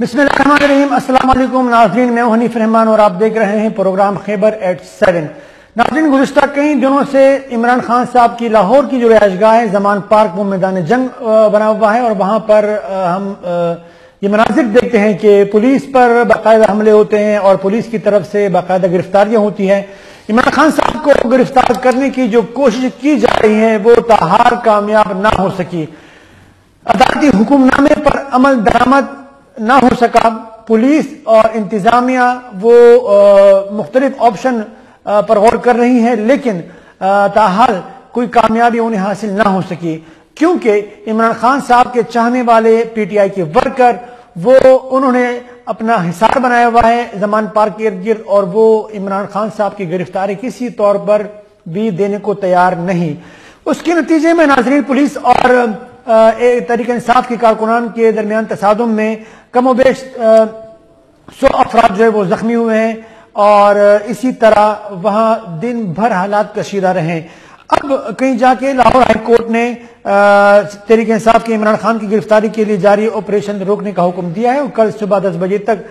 بسم اللہ الرحمن الرحیم۔ السلام علیکم ناظرین، میں ہوں حنیف رحمان اور آپ دیکھ رہے ہیں پروگرام خیبر ایٹ 7۔ ناظرین، گزشتہ کئی دنوں سے عمران خان صاحب کی لاہور کی جو رہائش گاہ ہے زمان پارک، وہ میدان جنگ بنا ہوا ہے، اور وہاں پر ہم یہ مناظر دیکھتے ہیں کہ پولیس پر باقاعدہ حملے ہوتے ہیں اور پولیس کی طرف سے باقاعدہ گرفتاریاں ہوتی ہیں۔ عمران خان صاحب کو گرفتار کرنے کی جو کوشش کی جا رہی ہے وہ تاحال کامیاب نہ ہو سکی۔ عدالتی حکم نامے پر عمل درآمد نہ ہو سکا۔ پولیس اور انتظامیہ وہ مختلف آپشن پر غور کر رہی ہے، لیکن تاحال کوئی کامیابی انہیں حاصل نہ ہو سکی، کیونکہ عمران خان صاحب کے چاہنے والے پی ٹی آئی کے ورکر انہوں نے اپنا حصار بنایا ہوا ہے زمان پارک کے ارد گرد، اور وہ عمران خان صاحب کی گرفتاری کسی طور پر بھی دینے کو تیار نہیں۔ اس کے نتیجے میں ناظرین، پولیس اور تحریک انصاف کے کارکنان کے درمیان تصادم میں کم و بیش 100 افراد جو ہے وہ زخمی ہوئے ہیں، اور اسی طرح وہاں دن بھر حالات کشیدہ رہے۔ اب کہیں جا کے لاہور ہائی کورٹ نے تحریک انصاف کے عمران خان کی گرفتاری کے لیے جاری آپریشن روکنے کا حکم دیا ہے، اور کل صبح 10 بجے تک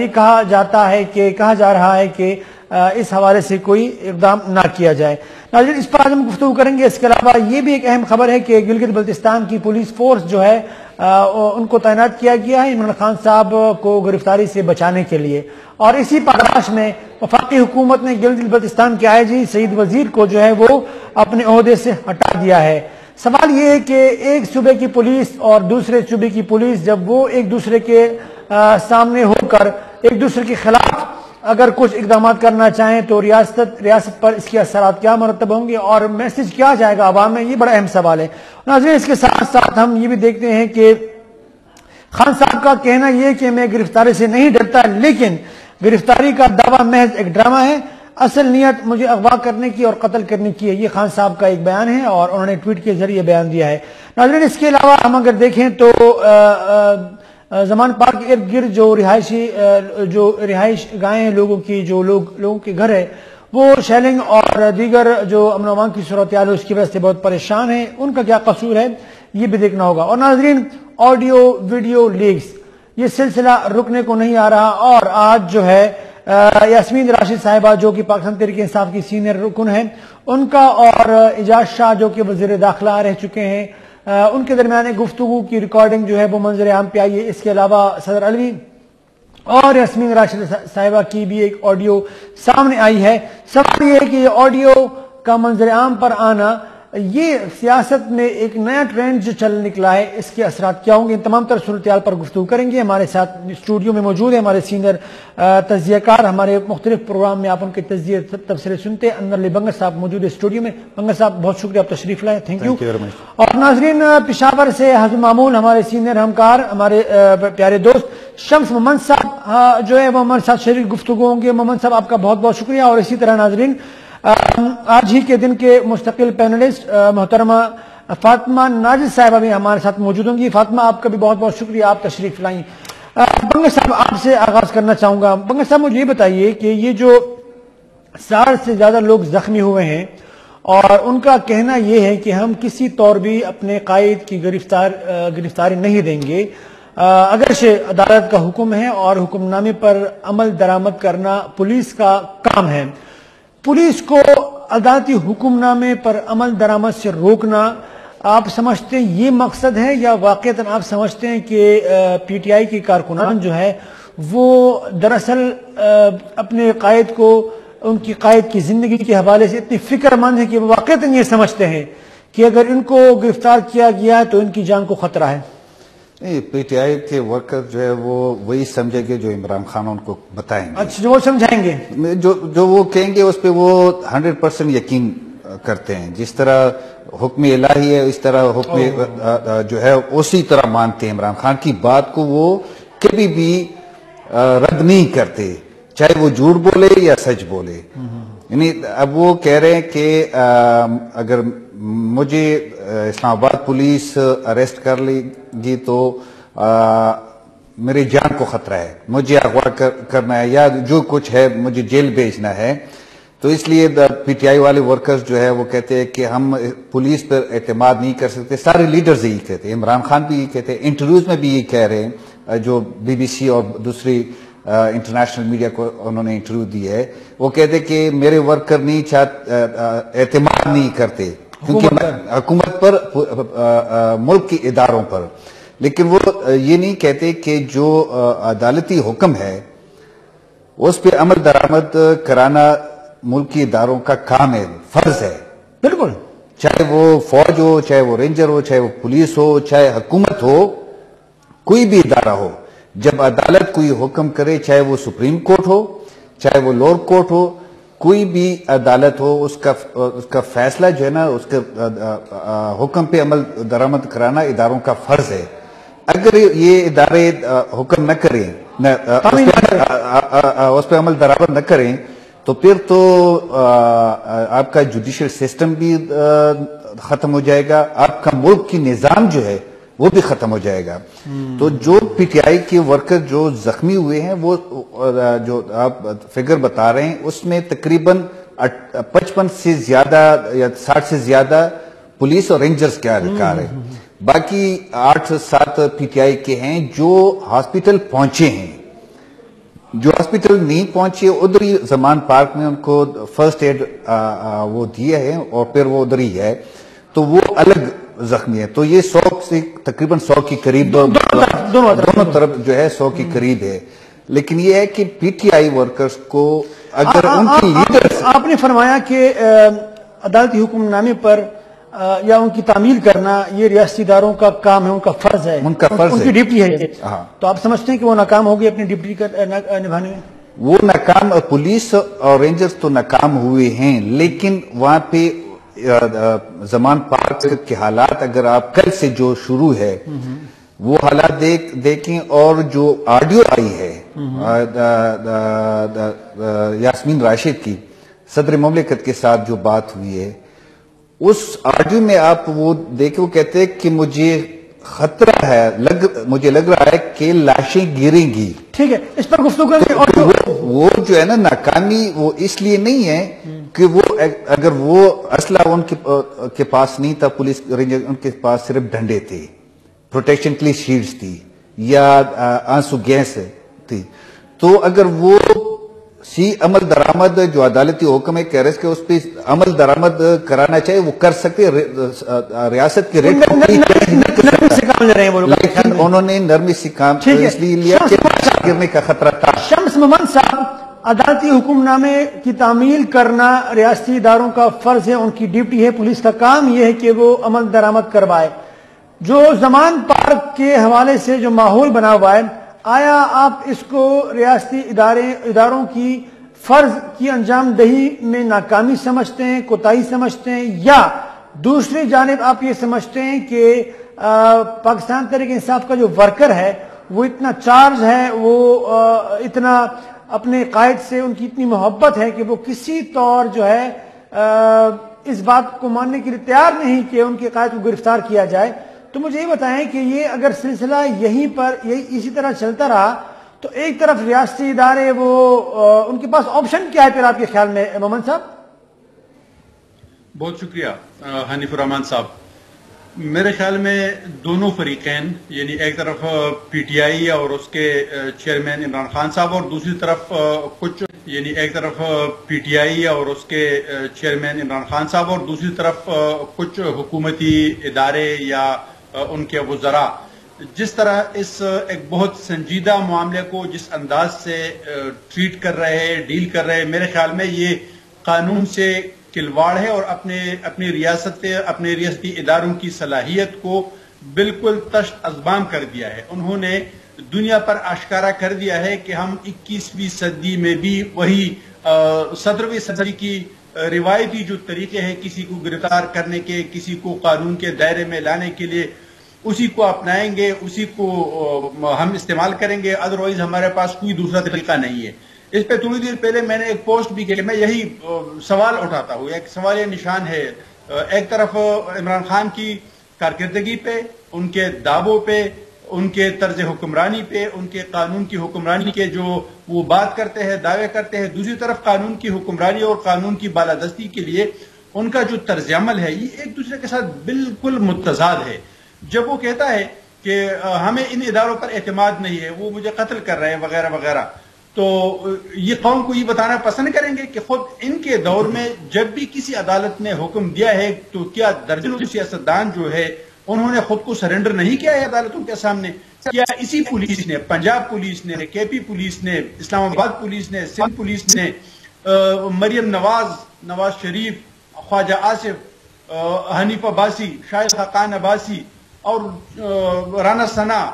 یہ کہا جا رہا ہے کہ اس حوالے سے کوئی اقدام نہ کیا جائے۔ ناظرین، اس پر آج ہم گفتگو کریں گے۔ اس کے علاوہ یہ بھی ایک اہم خبر ہے کہ گلگت بلتستان کی پولیس فورس جو ہے ان کو تعینات کیا گیا ہے عمران خان صاحب کو گرفتاری سے بچانے کے لیے، اور اسی پاداش میں وفاقی حکومت نے گلگت بلتستان کے آئی جی سعید وزیر کو جو ہے وہ اپنے عہدے سے ہٹا دیا ہے۔ سوال یہ ہے کہ ایک صوبے کی پولیس اور دوسرے صوبے کی پولیس جب وہ ایک دوسرے کے سامنے ہو کر ایک دوسرے کے خلاف اگر کچھ اقدامات کرنا چاہیں تو ریاست پر اس کے اثرات کیا مرتب ہوں گے، اور میسج کیا جائے گا عوام میں، یہ بڑا اہم سوال ہے۔ ناظرین، اس کے ساتھ ساتھ ہم یہ بھی دیکھتے ہیں کہ خان صاحب کا کہنا یہ کہ میں گرفتاری سے نہیں ڈرتا، لیکن گرفتاری کا دعویٰ محض ایک ڈرامہ ہے، اصل نیت مجھے اغوا کرنے کی اور قتل کرنے کی ہے۔ یہ خان صاحب کا ایک بیان ہے اور انہوں نے ٹویٹ کے ذریعے بیان دیا ہے۔ ناظرین، اس کے علاوہ ہم اگر دیکھیں تو زمان پارک کے ارد گرد جو رہائش گاہیں لوگوں کی، جو لوگوں کے گھر ہے، وہ شیلنگ اور دیگر جو امن و امان کی صورتحال ہے اس کی وجہ سے بہت پریشان ہیں۔ ان کا کیا قصور ہے یہ بھی دیکھنا ہوگا۔ اور ناظرین، آڈیو ویڈیو لیکس، یہ سلسلہ رکنے کو نہیں آ رہا، اور آج جو ہے یاسمین راشد صاحبہ جو کہ پاکستان تحریک انصاف کی سینئر رکن ہیں، ان کا اور اعجاز شاہ جو کہ وزیر داخلہ رہ چکے ہیں، ان کے درمیان گفتگو کی ریکارڈنگ جو ہے وہ منظر عام پہ آئی ہے۔ اس کے علاوہ صدر علوی اور یاسمین راشد صاحبہ کی بھی ایک آڈیو سامنے آئی ہے۔ سوال یہ ہے کہ یہ آڈیو کا منظر عام پر آنا، یہ سیاست میں ایک نیا ٹرینڈ جو چل نکلا ہے، اس کے اثرات کیا ہوں گے؟ ان تمام تر صورتحال پر گفتگو کریں گے۔ ہمارے ساتھ اسٹوڈیو میں موجود ہیں ہمارے سینئر تجزیہ کار، ہمارے مختلف پروگرام میں آپ ان کے تجزیے تبصرے سنتے ہیں۔ انور علی بنگر صاحب موجود ہے اسٹوڈیو میں۔ بنگر صاحب، بہت شکریہ، آپ تشریف لائیں، تھینک یو۔ اور ناظرین، پشاور سے حسب معمول ہمارے سینئر ہمکار، ہمارے پیارے دوست شمس محمد صاحب جو ہے وہ ہمارے ساتھ شریک گفتگو ہوں گے۔ محمد صاحب، آپ کا بہت بہت شکریہ۔ اور اسی طرح ناظرین، آج ہی کے دن کے مستقل پینلسٹ محترمہ فاطمہ ناجد صاحبہ بھی ہمارے ساتھ موجود ہوں گی۔ فاطمہ، آپ کا بھی بہت بہت شکریہ، آپ تشریف لائیں۔ بنگر صاحب، آپ سے آغاز کرنا چاہوں گا۔ بنگر صاحب، مجھے یہ بتائیے کہ یہ جو 60 سے زیادہ لوگ زخمی ہوئے ہیں، اور ان کا کہنا یہ ہے کہ ہم کسی طور بھی اپنے قائد کی گرفتاری نہیں دیں گے، اگرچہ عدالت کا حکم ہے اور حکم نامے پر عمل درآمد کرنا پولیس کا کام ہے۔ پولیس کو عدالتی حکم نامے پر عمل درآمد سے روکنا، آپ سمجھتے ہیں یہ مقصد ہے، یا واقعتاً آپ سمجھتے ہیں کہ پی ٹی آئی کے کارکنان جو ہے وہ دراصل اپنے قائد کو، ان کی قائد کی زندگی کے حوالے سے اتنی فکر مند ہے کہ وہ واقعتاً یہ سمجھتے ہیں کہ اگر ان کو گرفتار کیا گیا ہے تو ان کی جان کو خطرہ ہے؟ پی ٹی آئی کے ورکر جو ہے وہ وہی سمجھیں گے جو عمران خان ان کو بتائیں گے۔ اچھا، جو وہ سمجھائیں گے، جو وہ کہیں گے اس پہ وہ 100% یقین کرتے ہیں۔ جس طرح حکم الہی ہے اس طرح حکم جو ہے اسی طرح مانتے ہیں۔ عمران خان کی بات کو وہ کبھی بھی رد نہیں کرتے، چاہے وہ جھوٹ بولے یا سچ بولے۔ یعنی اب وہ کہہ رہے ہیں کہ اگر مجھے اسلام آباد پولیس اریسٹ کر لے گی تو میری جان کو خطرہ ہے، مجھے اغوا کرنا ہے یا جو کچھ ہے مجھے جیل بھیجنا ہے۔ تو اس لیے پی ٹی آئی والے ورکرز جو ہے وہ کہتے ہیں کہ ہم پولیس پر اعتماد نہیں کر سکتے۔ سارے لیڈرز یہی کہتے ہیں، عمران خان بھی یہی کہتے ہیں، انٹرویوز میں بھی یہی کہہ رہے ہیں۔ جو BBC اور دوسری انٹرنیشنل میڈیا کو انہوں نے انٹرویو دی ہے، وہ کہتے کہ میرے ورکر نہیں اعتماد نہیں کرتے کیونکہ حکومت پر، ملک کے اداروں پر، لیکن وہ یہ نہیں کہتے کہ جو عدالتی حکم ہے اس پہ عمل درآمد کرانا ملکی اداروں کا کام ہے، فرض ہے. بالکل، چاہے وہ فوج ہو، چاہے وہ رینجر ہو، چاہے وہ پولیس ہو، چاہے حکومت ہو، کوئی بھی ادارہ ہو، جب عدالت کوئی حکم کرے، چاہے وہ سپریم کورٹ ہو، چاہے وہ لوور کورٹ ہو، کوئی بھی عدالت ہو، اس کا فیصلہ جو ہے نا، اس کے حکم پہ عمل درآمد کرانا اداروں کا فرض ہے. اگر یہ ادارے حکم نہ کریں، اس پہ عمل درآمد نہ کریں، تو پھر تو آپ کا جوڈیشل سسٹم بھی ختم ہو جائے گا، آپ کا ملک کی نظام جو ہے وہ بھی ختم ہو جائے گا. تو جو PTI کے ورکر جو زخمی ہوئے ہیں، وہ جو آپ فگر بتا رہے ہیں، اس میں تقریباً 55 سے زیادہ یا 60 سے زیادہ پولیس اور رینجرز کے اہلکار ہیں. باقی 8-7 PTI کے ہیں جو ہاسپٹل پہنچے ہیں. جو ہاسپٹل نہیں پہنچے ادھر ہی زمان پارک میں ان کو فرسٹ ایڈ وہ دیے ہیں اور پھر وہ ادھر ہی ہے، تو وہ الگ زخمی ہے. تو یہ 100 سے تقریباً 100 کے قریب دونوں طرف جو ہے 100 کے قریب ہے. لیکن یہ ہے کہ PTI ورکرز کو اگر ان کی لیڈرز، آپ نے فرمایا کہ عدالتی حکم نامے پر یا ان کی تعمیل کرنا یہ ریاستی اداروں کا کام ہے، ان کا فرض ہے، ان کا فرض ہے، ان کی ڈیوٹی ہے. تو آپ سمجھتے ہیں کہ وہ ناکام ہوگی اپنی ڈیوٹی نبھانے میں؟ وہ ناکام، پولیس اور رینجرز تو ناکام ہوئے ہیں، لیکن وہاں پہ زمان پارک کے حالات اگر آپ کل سے جو شروع ہے وہ حالات دیکھیں، اور جو آڈیو آئی ہے یاسمین راشد کی صدر مملکت کے ساتھ جو بات ہوئی ہے، اس آڈیو میں آپ وہ دیکھیں، وہ کہتے ہیں کہ مجھے خطرہ ہے، مجھے لگ رہا ہے کہ لاشیں گریں گی. ٹھیک ہے، اس پر گفتگو کریں گے. وہ جو ہے نا ناکامی وہ اس لیے نہیں ہے کہ وہ اگر وہ اسلحہ ان کے پاس نہیں تھا، پولیس رینجر ان کے پاس صرف ڈنڈے تھے، پروٹیکشن کے لیے شیلڈز تھی یا آنسو گیس تھی، تو اگر وہ عمل درآمد جو عدالتی حکم ہے کہ ارسٹ کے اس پہ عمل درآمد کرانا چاہیے، وہ کر سکتے. ریاست کے ریٹ لیکن انہوں نے نرمی سے کام اس لیے لیا کہ گرنے کا خطرہ تھا. شمس محمد صاحب، عدالتی حکم نامے کی تعمیل کرنا ریاستی اداروں کا فرض ہے، ان کی ڈیوٹی ہے. پولیس کا کام یہ ہے کہ وہ عمل درآمد کروائے. جو زمان پارک کے حوالے سے جو ماحول بنا ہوا ہے، آیا آپ اس کو ریاستی اداروں کی فرض کی انجام دہی میں ناکامی سمجھتے ہیں، کوتاہی سمجھتے ہیں، یا دوسری جانب آپ یہ سمجھتے ہیں کہ پاکستان تحریک انصاف کا جو ورکر ہے وہ اتنا چارج ہے، وہ اتنا اپنے قائد سے ان کی اتنی محبت ہے کہ وہ کسی طور جو ہے اس بات کو ماننے کے لیے تیار نہیں کہ ان کے قائد کو گرفتار کیا جائے. تو مجھے یہ بتائیں کہ یہ اگر سلسلہ یہیں پر اسی طرح چلتا رہا تو ایک طرف ریاستی ادارے وہ ان کے پاس آپشن کیا ہے پھر آپ کے خیال میں محمد صاحب؟ بہت شکریہ حنیف الرحمان صاحب. میرے خیال میں دونوں فریقین، یعنی ایک طرف PTI اور اس کے چیئرمین عمران خان صاحب، اور دوسری طرف PTI اور اس کے چیئرمین عمران خان صاحب، اور دوسری طرف کچھ حکومتی ادارے یا ان کے وزراء، جس طرح اس ایک بہت سنجیدہ معاملے کو جس انداز سے ٹریٹ کر رہے ہیں، ڈیل کر رہے ہیں، میرے خیال میں یہ قانون سے کھلواڑ ہے اور اپنے ریاستی اداروں کی صلاحیت کو بالکل تشت ازبام کر دیا ہے. انہوں نے دنیا پر آشکارا کر دیا ہے کہ ہم 21ویں صدی میں بھی وہی 17ویں صدی کی روایتی جو طریقے ہیں کسی کو گرفتار کرنے کے، کسی کو قانون کے دائرے میں لانے کے لیے، اسی کو اپنائیں گے، اسی کو ہم استعمال کریں گے. ادروائز ہمارے پاس کوئی دوسرا طریقہ نہیں ہے. اس پہ تھوڑی دیر پہلے میں نے ایک پوسٹ بھی کی، میں یہی سوال اٹھاتا ہوں، ایک سوال نشان ہے. ایک طرف عمران خان کی کارکردگی پہ، ان کے دعووں پہ، ان کے طرز حکمرانی پہ، ان کے قانون کی حکمرانی کے جو وہ بات کرتے ہیں، دعوے کرتے ہیں، دوسری طرف قانون کی حکمرانی اور قانون کی بالادستی کے لیے ان کا جو طرز عمل ہے یہ ایک دوسرے کے ساتھ بالکل متضاد ہے. جب وہ کہتا ہے کہ ہمیں ان اداروں پر اعتماد نہیں ہے، وہ مجھے قتل کر رہے ہیں وغیرہ وغیرہ، تو یہ قوم کو یہ بتانا پسند کریں گے کہ خود ان کے دور میں جب بھی کسی عدالت نے حکم دیا ہے تو کیا درجنوں سیاستدان جو ہے انہوں نے خود کو سرنڈر نہیں کیا ہے عدالتوں کے سامنے؟ کیا اسی پولیس نے، پنجاب پولیس نے، کے پی پولیس نے، اسلام آباد پولیس نے، سندھ پولیس نے، مریم نواز شریف، خواجہ آصف، حنیف عباسی، شاہد خاقان عباسی اور رانا ثنا،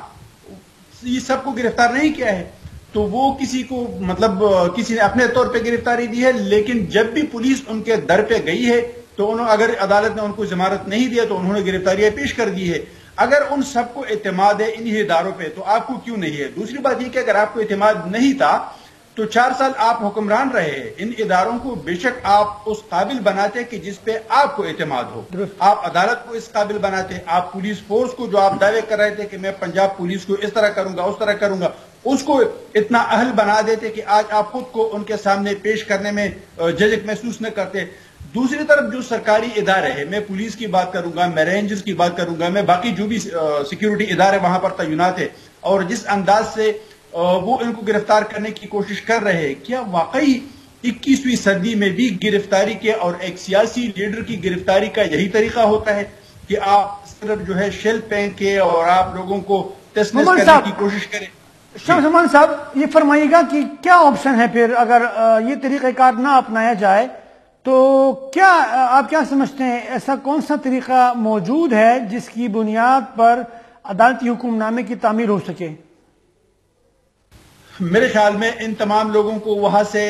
یہ سب کو گرفتار نہیں کیا ہے؟ تو وہ کسی کو مطلب کسی نے اپنے طور پہ گرفتاری دی ہے، لیکن جب بھی پولیس ان کے در پہ گئی ہے تو اگر عدالت نے ان کو ضمانت نہیں دیا تو انہوں نے گرفتاریاں پیش کر دی ہے۔ اگر ان سب کو اعتماد ہے انہی اداروں پہ تو آپ کو کیوں نہیں ہے؟ دوسری بات یہ کہ اگر آپ کو اعتماد نہیں تھا تو 4 سال آپ حکمران رہے ہیں، ان اداروں کو بے شک آپ اس قابل بناتے کہ جس پہ آپ کو اعتماد ہو، آپ عدالت کو اس قابل بناتے، آپ پولیس فورس کو جو آپ دعوے کر رہے تھے کہ میں پنجاب پولیس کو اس طرح کروں گا اس طرح کروں گا، اس کو اتنا اہل بنا دیتے کہ آج آپ خود کو ان کے سامنے پیش کرنے میں جھجک محسوس نہ کرتے۔ دوسری طرف جو سرکاری ادارے ہیں، میں پولیس کی بات کروں گا، میں رینجرز کی بات کروں گا، میں باقی جو بھی سیکیورٹی ادارے وہاں پر تعینات ہیں، اور جس انداز سے وہ ان کو گرفتار کرنے کی کوشش کر رہے ہیں، کیا واقعی 21ویں صدی میں بھی گرفتاری کے اور ایک سیاسی لیڈر کی گرفتاری کا یہی طریقہ ہوتا ہے کہ آپ صرف جو ہے شیل پھینک کے اور آپ لوگوں کو تسنس کرنے کی کوشش کریں؟ شمس امان صاحب یہ فرمائیے گا کہ کیا آپشن ہے پھر اگر یہ طریقہ کار نہ اپنایا جائے تو کیا آپ کیا سمجھتے ہیں، ایسا کون سا طریقہ موجود ہے جس کی بنیاد پر عدالتی حکم نامے کی تعمیر ہو سکے؟ میرے خیال میں ان تمام لوگوں کو وہاں سے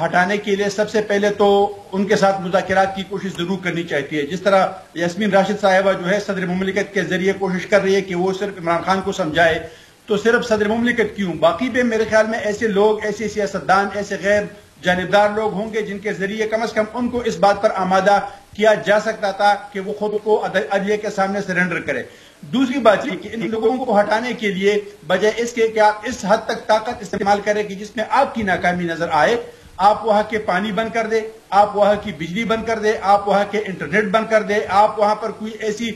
ہٹانے کے لیے سب سے پہلے تو ان کے ساتھ مذاکرات کی کوشش ضرور کرنی چاہیے ہے۔ جس طرح یاسمین راشد صاحبہ جو ہے صدر مملکت کے ذریعے کوشش کر رہی ہے کہ وہ صرف عمران خان کو سمجھائے، تو صرف صدر مملکت کیوں، باقی بھی میرے خیال میں ایسے لوگ، ایسے سیاستدان، ایسے غیر جانبدار لوگ ہوں گے جن کے ذریعے کم از کم ان کو اس بات پر آمادہ کیا جا سکتا تھا کہ وہ خود کو عدلیہ کے سامنے سرنڈر کرے۔ دوسری بات یہ کہ ان لوگوں کو ہٹانے کے لیے بجائے اس کے کہ آپ اس حد تک طاقت استعمال کریں کہ جس میں آپ کی ناکامی نظر آئے، آپ وہاں کے پانی بند کر دے، آپ وہاں کی بجلی بند کر دے، آپ وہاں کے انٹرنیٹ بند کر دے، آپ وہاں پر کوئی ایسی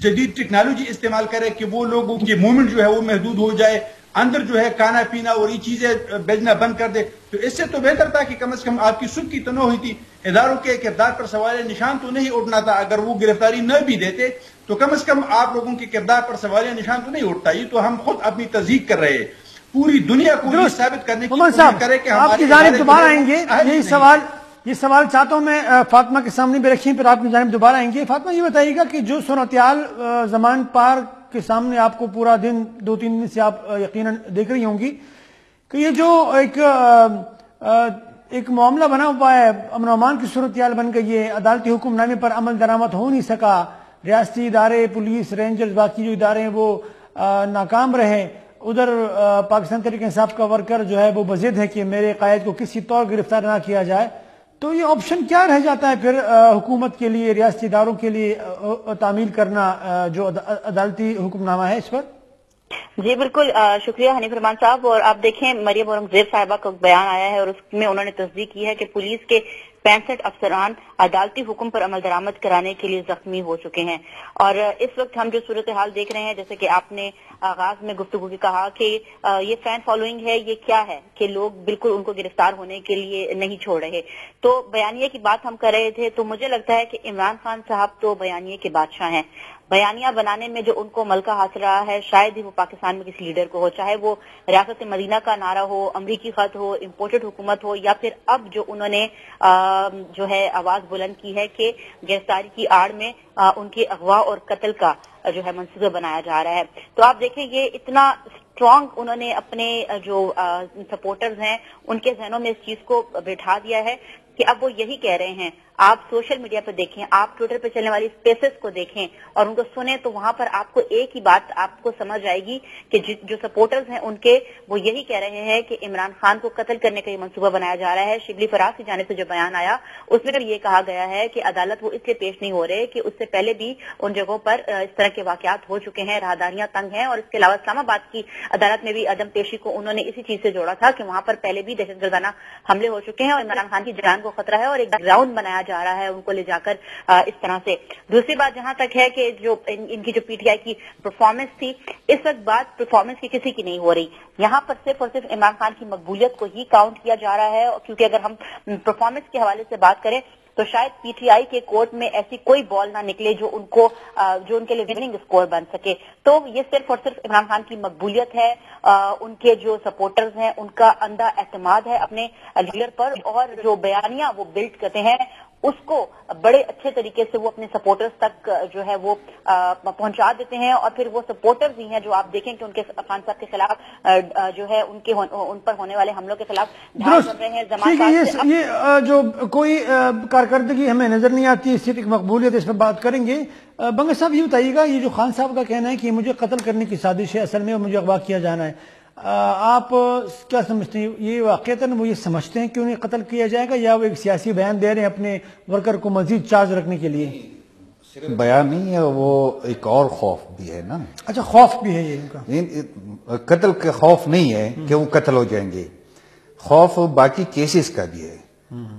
جدید ٹیکنالوجی استعمال کرے کہ وہ لوگوں کی موومنٹ جو ہے وہ محدود ہو جائے، اندر جو ہے کھانا پینا اور یہ چیزیں بیچنا بند کر دے، تو اس سے تو بہتر تھا کہ کم از کم آپ کی سکھ کی تو نہ ہوئی تھی، اداروں کے کردار پر سوال نشان تو نہیں اٹھنا تھا۔ اگر وہ گرفتاری نہ بھی دیتے تو کم از کم آپ لوگوں کے کردار پر سوال نشان تو نہیں اٹھتا۔ یہ تو ہم خود اپنی تصدیق کر رہے ہیں، پوری دنیا کو یہ ثابت کرنے کی کوشش کرے کہ آپ کی جانب دوبارہ آئیں گے۔ یہ سوال چاہتا ہوں میں فاطمہ کے سامنے بھی رکھیں، پھر آپ کی جانب دوبارہ آئیں گے۔ فاطمہ یہ بتائیے گا کہ جو صورتحال زمان پارک کے سامنے آپ کو پورا دن 2-3 دن سے آپ یقیناً دیکھ رہی ہوں گی کہ یہ جو ایک معاملہ بنا ہوا ہے، امن و امان کی صورتحال بن گئی ہے، عدالتی حکم نامے پر عمل درآمد ہو نہیں سکا، ریاستی ادارے، پولیس، رینجرز، باقی جو ادارے ہیں وہ ناکام رہے، ادھر پاکستان تحریک انصاف کا ورکر جو ہے وہ بضد ہے کہ میرے قائد کو کسی طور گرفتار نہ کیا جائے، تو یہ آپشن کیا رہ جاتا ہے پھر حکومت کے لیے، ریاستی اداروں کے لیے تعمیل کرنا جو عدالتی حکم نامہ ہے اس پر؟ جی بالکل، شکریہ حنیف رحمان صاحب۔ اور آپ دیکھیں مریم اورنگزیب صاحبہ کا بیان آیا ہے اور اس میں انہوں نے تصدیق کی ہے کہ پولیس کے 65 افسران عدالتی حکم پر عمل درآمد کرانے کے لیے زخمی ہو چکے ہیں۔ اور اس وقت ہم جو صورتحال دیکھ رہے ہیں، جیسے کہ آپ نے آغاز میں گفتگو کی کہا کہ یہ فین فالوئنگ ہے، یہ کیا ہے کہ لوگ بالکل ان کو گرفتار ہونے کے لیے نہیں چھوڑ رہے۔ تو بیانیے کی بات ہم کر رہے تھے، تو مجھے لگتا ہے کہ عمران خان صاحب تو بیانیے کے بادشاہ ہیں۔ بیانیہ بنانے میں جو ان کو ملکہ حاصل رہا ہے، شاید ہی وہ پاکستان میں کسی لیڈر کو ہو، چاہے وہ ریاست مدینہ کا نعرہ ہو، امریکی خط ہو، امپورٹڈ حکومت ہو، یا پھر اب جو انہوں نے جو ہے آواز بلند کی ہے کہ گرفتاری کی آڑ میں ان کے اغوا اور قتل کا جو ہے منصوبہ بنایا جا رہا ہے۔ تو آپ دیکھیں یہ اتنا اسٹرانگ انہوں نے اپنے جو سپورٹرز ہیں ان کے ذہنوں میں اس چیز کو بٹھا دیا ہے کہ اب وہ یہی کہہ رہے ہیں۔ آپ سوشل میڈیا پہ دیکھیں، آپ ٹویٹر پہ چلنے والی اسپیسز کو دیکھیں اور ان کو سنیں، تو وہاں پر آپ کو ایک ہی بات آپ کو سمجھ آئے گی کہ جو سپورٹرز ہیں ان کے، وہ یہی کہہ رہے ہیں کہ عمران خان کو قتل کرنے کا یہ منصوبہ بنایا جا رہا ہے۔ شبلی فراز کی جانب سے جو بیان آیا اس میں یہ کہا گیا ہے کہ عدالت وہ اس لیے پیش نہیں ہو رہے کہ اس سے پہلے بھی ان جگہوں پر اس طرح کے واقعات ہو چکے ہیں، راہداریاں تنگ ہیں، اور اس کے علاوہ اسلام آباد کی عدالت میں بھی عدم پیشی کو انہوں نے اسی چیز سے جوڑا تھا کہ وہاں پر پہلے بھی دہشت گردانہ حملے ہو چکے ہیں اور عمران خان کی جان جان کو خطرہ ہے اور ایک گراؤنڈ بنایا جا رہا ہے ان کو لے جا کر اس طرح سے. دوسری بات جہاں تک ہے کہ جو ان کی جو پی ٹی آئی کی پرفارمنس تھی، اس وقت بات پرفارمنس کی کسی کی نہیں ہو رہی. یہاں پر صرف اور صرف عمران خان کی مقبولیت کو ہی کاؤنٹ کیا جا رہا ہے، کیونکہ اگر ہم پرفارمنس کے حوالے سے بات کریں تو شاید پی ٹی آئی کے کورٹ میں ایسی کوئی بال نہ نکلے جو ان کے لیے وننگ اسکور بن سکے. تو یہ صرف اور صرف عمران خان کی مقبولیت ہے، ان کے جو سپورٹرز ہیں ان کا اندھا اعتماد ہے اپنے لیڈر پر، اور جو بیانیہ وہ بلڈ کرتے ہیں اس کو بڑے اچھے طریقے سے وہ اپنے سپورٹرز تک جو ہے وہ پہنچا دیتے ہیں. اور پھر وہ سپورٹرز ہی ہیں جو آپ دیکھیں کہ ان کے خان صاحب کے خلاف جو ہے ان پر ہونے والے حملوں کے خلاف ڈھال بن رہے ہیں. یہ جو کوئی کارکردگی ہمیں نظر نہیں آتی، صرف ایک مقبولیت، اس پر بات کریں گے. بنگا صاحب یہ بتائیے گا، یہ جو خان صاحب کا کہنا ہے کہ مجھے قتل کرنے کی سازش ہے اصل میں اور مجھے اغوا کیا جانا ہے، آپ کیا سمجھتے ہیں؟ یہ واقعتاً وہ یہ سمجھتے ہیں کہ انہیں قتل کیا جائے گا، یا وہ ایک سیاسی بیان دے رہے ہیں اپنے ورکر کو مزید چارج رکھنے کے لیے؟ صرف بیان نہیں ہے، وہ ایک اور خوف بھی ہے نا. اچھا، خوف بھی ہے یہ ان کا؟ قتل کا خوف نہیں ہے کہ وہ قتل ہو جائیں گے، خوف باقی کیسز کا بھی ہے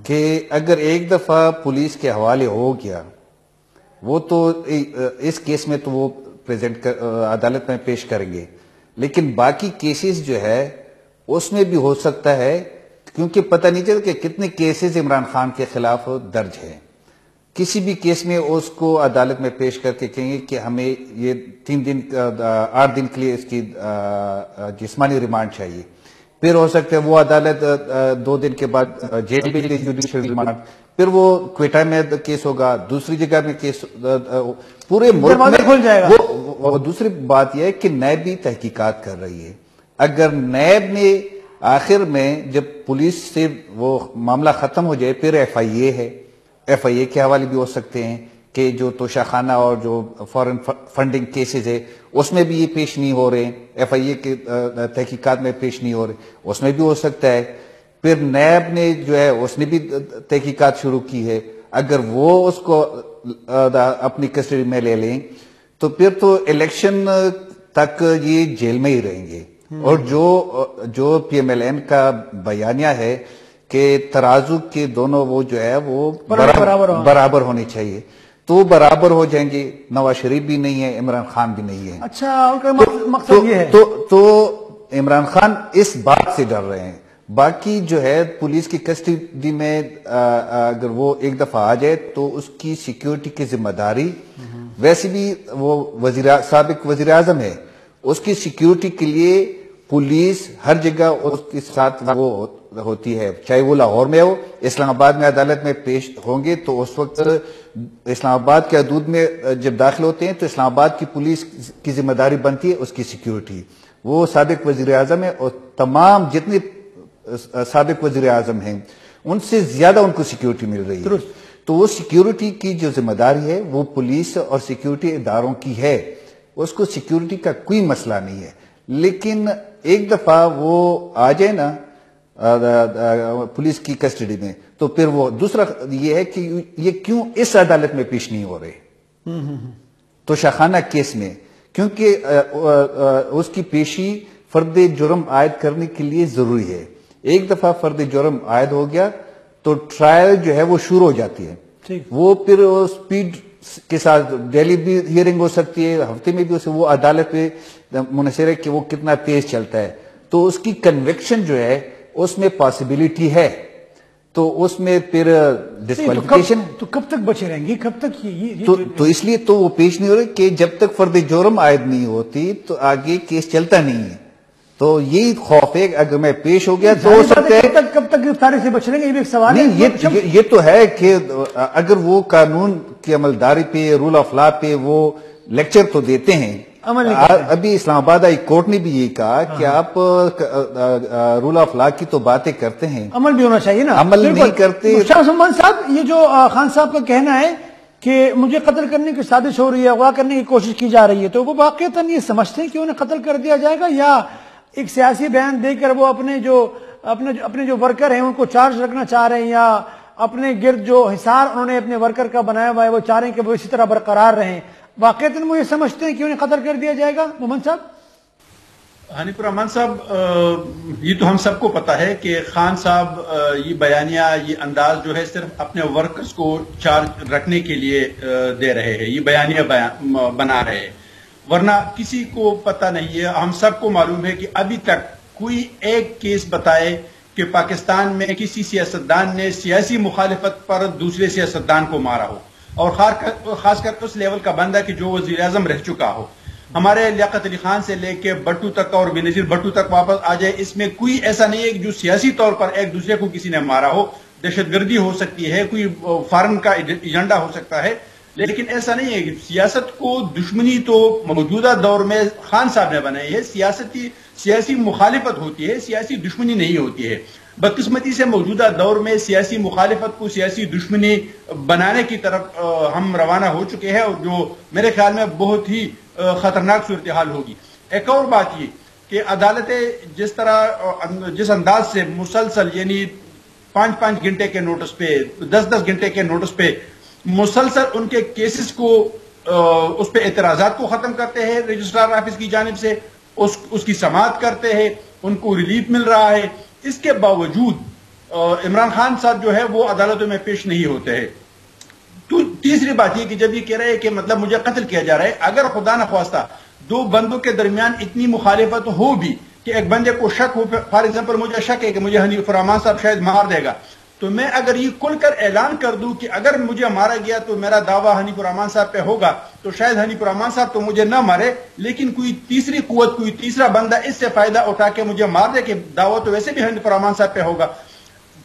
کہ اگر ایک دفعہ پولیس کے حوالے ہو گیا وہ تو اس کیس میں تو وہ عدالت میں پیش کریں گے، لیکن باقی کیسز جو ہے اس میں بھی ہو سکتا ہے، کیونکہ پتہ نہیں چلتا کہ کتنے کیسز عمران خان کے خلاف درج ہیں. کسی بھی کیس میں اس کو عدالت میں پیش کر کے کہیں گے کہ ہمیں یہ 8 دن کے لیے اس کی جسمانی ریمانڈ چاہیے، پھر ہو سکتا ہے وہ عدالت 2 دن کے بعد جیل میں جوڈیشل ریمانڈ، پھر وہ کوئٹہ میں کیس ہوگا، دوسری جگہ میں کیس، پورے ملک میں کھل جائے گا. وہ دوسری بات یہ ہے کہ نیب بھی تحقیقات کر رہی ہے. اگر نیب نے آخر میں جب پولیس سے وہ معاملہ ختم ہو جائے، پھر ایف آئی اے ہے، ایف آئی اے کے حوالے بھی ہو سکتے ہیں کہ جو توشہ خانہ اور جو فورن فنڈنگ کیسز ہے اس میں بھی یہ پیش نہیں ہو رہے ہیں، ایف آئی اے کے تحقیقات میں پیش نہیں ہو رہے، اس میں بھی ہو سکتا ہے. پھر نیب نے جو ہے اس نے بھی تحقیقات شروع کی ہے، اگر وہ اس کو اپنی کسٹڈی میں لے لیں تو پھر تو الیکشن تک یہ جیل میں ہی رہیں گے. اور جو پی ایم ایل این کا بیانیہ ہے کہ ترازو کے دونوں وہ جو ہے وہ برابر ہونے چاہیے، تو برابر ہو جائیں گے. نواز شریف بھی نہیں ہے، عمران خان بھی نہیں ہے. اچھا، ان کا مقصد یہ ہے. تو عمران خان اس بات سے ڈر رہے ہیں. باقی جو ہے پولیس کی کسٹڈی میں اگر وہ ایک دفعہ آ جائے تو اس کی سیکیورٹی کی ذمہ داری، ویسے بھی وہ سابق وزیر اعظم ہے، اس کی سیکیورٹی کے لیے پولیس ہر جگہ اس کے ساتھ وہ ہوتی ہے، چاہے وہ لاہور میں ہو، اسلام آباد میں عدالت میں پیش ہوں گے تو اس وقت اسلام آباد کے حدود میں جب داخل ہوتے ہیں تو اسلام آباد کی پولیس کی ذمہ داری بنتی ہے اس کی سیکیورٹی. وہ سابق وزیر اعظم ہے اور تمام جتنے سابق وزیر اعظم ہیں ان سے زیادہ ان کو سیکیورٹی مل رہی ہے. تو وہ سیکیورٹی کی جو ذمہ داری ہے وہ پولیس اور سیکیورٹی اداروں کی ہے، اس کو سیکیورٹی کا کوئی مسئلہ نہیں ہے. لیکن ایک دفعہ وہ آ جائے نا پولیس کی کسٹڈی میں تو پھر وہ دوسرا یہ ہے کہ یہ کیوں اس عدالت میں پیش نہیں ہو رہے توشہ خانہ کیس میں، کیونکہ اس کی پیشی فرد جرم عائد کرنے کے لیے ضروری ہے. ایک دفعہ فرد جرم عائد ہو گیا تو ٹرائل جو ہے وہ شروع ہو جاتی ہے. وہ پھر سپیڈ کے ساتھ ڈیلی بھی ہیئرنگ ہو سکتی ہے، ہفتے میں بھی وہ عدالت پہ منحصر ہے کہ وہ کتنا تیز چلتا ہے. تو اس کی کنوکشن جو ہے اس میں پاسبلٹی ہے، تو اس میں پھر ڈسکوالیفیکیشن. تو کب تک بچے رہیں گے؟ کب تک تو اس لیے تو وہ پیش نہیں ہو رہے کہ جب تک فرد جرم عائد نہیں ہوتی تو آگے کیس چلتا نہیں ہے. تو یہی خوف ہے اگر میں پیش ہو گیا تو ہو سکتا ہے کب تک گرفتاری سے بچ رہیں گے؟ یہ بھی ایک سوال ہے. یہ تو ہے کہ اگر وہ قانون کی عملداری پہ، رول آف لا پہ وہ لیکچر تو دیتے ہیں. ابھی اسلام آباد ہائی کورٹ نے بھی یہی کہا کہ آپ رول آف لا کی تو باتیں کرتے ہیں، عمل بھی ہونا چاہیے نا. عمل نہیں کرتے. شاہ سلمان صاحب، یہ جو خان صاحب کا کہنا ہے کہ مجھے قتل کرنے کی سازش ہو رہی ہے، اغوا کرنے کی کوشش کی جا رہی ہے، تو وہ واقعتاً یہ سمجھتے ہیں کہ انہیں قتل کر دیا جائے گا، یا ایک سیاسی بیان دے کر وہ اپنے جو ورکر ہیں ان کو چارج رکھنا چاہ رہے ہیں، یا اپنے گرد جو حصار انہوں نے اپنے ورکر کا بنایا ہوا ہے وہ چاہ رہے ہیں کہ وہ اسی طرح برقرار رہیں؟ واقعتاً وہ یہ سمجھتے ہیں کہ انہیں قتل کر دیا جائے گا؟ محمد صاحب حنیف الرحمان صاحب، یہ تو ہم سب کو پتا ہے کہ خان صاحب یہ بیانیہ، یہ انداز جو ہے صرف اپنے ورکرز کو چارج رکھنے کے لیے دے رہے ہیں، یہ بیانیہ بنا رہے ہیں، ورنہ کسی کو پتہ نہیں ہے۔ ہم سب کو معلوم ہے کہ ابھی تک کوئی ایک کیس بتائے کہ پاکستان میں کسی سیاستدان نے سیاسی مخالفت پر دوسرے سیاستدان کو مارا ہو، اور خاص کر اس لیول کا بندہ کہ جو وزیر اعظم رہ چکا ہو۔ ہمارے لیاقت علی خان سے لے کے بٹو تک اور بینظیر بٹو تک واپس آ جائے، اس میں کوئی ایسا نہیں ہے کہ جو سیاسی طور پر ایک دوسرے کو کسی نے مارا ہو۔ دہشت گردی ہو سکتی ہے، کوئی فارن کا ایجنڈا ہو سکتا ہے، لیکن ایسا نہیں ہے کہ سیاست کو دشمنی تو موجودہ دور میں خان صاحب نے بنائی ہے، سیاسی مخالفت ہوتی ہے، سیاسی دشمنی نہیں ہوتی ہے۔ بدقسمتی سے موجودہ دور میں سیاسی مخالفت کو سیاسی دشمنی بنانے کی طرف ہم روانہ ہو چکے ہیں، اور جو میرے خیال میں بہت ہی خطرناک صورتحال ہوگی۔ ایک اور بات یہ کہ عدالتیں جس انداز سے مسلسل، یعنی 5 گھنٹے کے نوٹس پہ، 10 گھنٹے کے نوٹس پہ مسلسل ان کے کیسز کو، اس پہ اعتراضات کو ختم کرتے ہیں رجسٹرار آفس کی جانب سے، اس کی سماعت کرتے ہیں، ان کو ریلیف مل رہا ہے، اس کے باوجود عمران خان صاحب جو ہے وہ عدالتوں میں پیش نہیں ہوتے ہیں۔ تیسری بات یہ کہ جب یہ کہہ رہے ہیں کہ مطلب مجھے قتل کیا جا رہا ہے، اگر خدا نخواستہ دو بندوں کے درمیان اتنی مخالفت ہو بھی کہ ایک بندے کو شک ہو، فار ایگزامپل مجھے شک ہے کہ مجھے حنیف الرحمان صاحب شاید مار دے گا، تو میں اگر یہ کھل کر اعلان کر دوں کہ اگر مجھے مارا گیا تو میرا دعویٰ حنیف الرحمان صاحب پہ ہوگا، تو شاید حنیف الرحمان صاحب تو مجھے نہ مارے، لیکن کوئی تیسری قوت، کوئی تیسرا بندہ اس سے فائدہ اٹھا کے مجھے مار دے کہ دعویٰ تو ویسے بھی حنیف الرحمان صاحب پہ ہوگا۔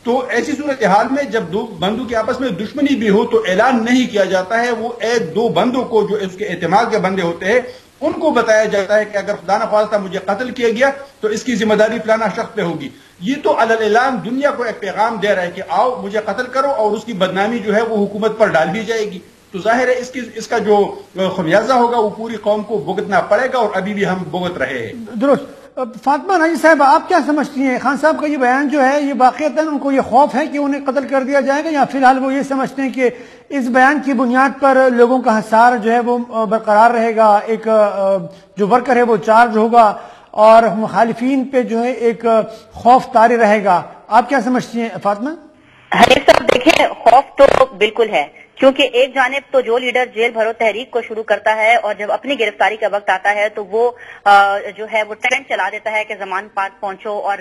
تو ایسی صورتحال میں جب دو بندوں کے آپس میں دشمنی بھی ہو تو اعلان نہیں کیا جاتا ہے، وہ ایک دو بندوں کو جو اس کے اعتماد کے بندے ہوتے ہیں ان کو بتایا جاتا ہے کہ اگر خدا نخواستہ مجھے قتل کیا گیا تو اس کی ذمہ داری فلانا شخص پہ ہوگی۔ یہ تو علی الاعلان دنیا کو ایک پیغام دے رہا ہے کہ آؤ مجھے قتل کرو، اور اس کی بدنامی جو ہے وہ حکومت پر ڈال دی جائے گی۔ تو ظاہر ہے اس کا جو خمیازہ ہوگا وہ پوری قوم کو بھگتنا پڑے گا، اور ابھی بھی ہم بھگت رہے ہیں۔ درست۔ فاطمہ ناجی صاحب، آپ کیا سمجھتی ہیں، خان صاحب کا یہ بیان جو ہے یہ واقعتاً ان کو یہ خوف ہے کہ انہیں قتل کر دیا جائے گا، یا فی الحال وہ یہ سمجھتے ہیں کہ اس بیان کی بنیاد پر لوگوں کا حصار جو ہے وہ برقرار رہے گا، ایک جو ورکر ہے وہ چارج ہوگا اور مخالفین پہ جو ہے ایک خوف طاری رہے گا؟ آپ کیا سمجھتی ہیں فاطمہ؟ حنیف صاحب دیکھیں، خوف تو بالکل ہے، کیونکہ ایک جانب تو جو لیڈر جیل بھرو تحریک کو شروع کرتا ہے اور جب اپنی گرفتاری کا وقت آتا ہے تو وہ جو ہے وہ ٹرینڈ چلا دیتا ہے کہ زمان پارک پہنچو، اور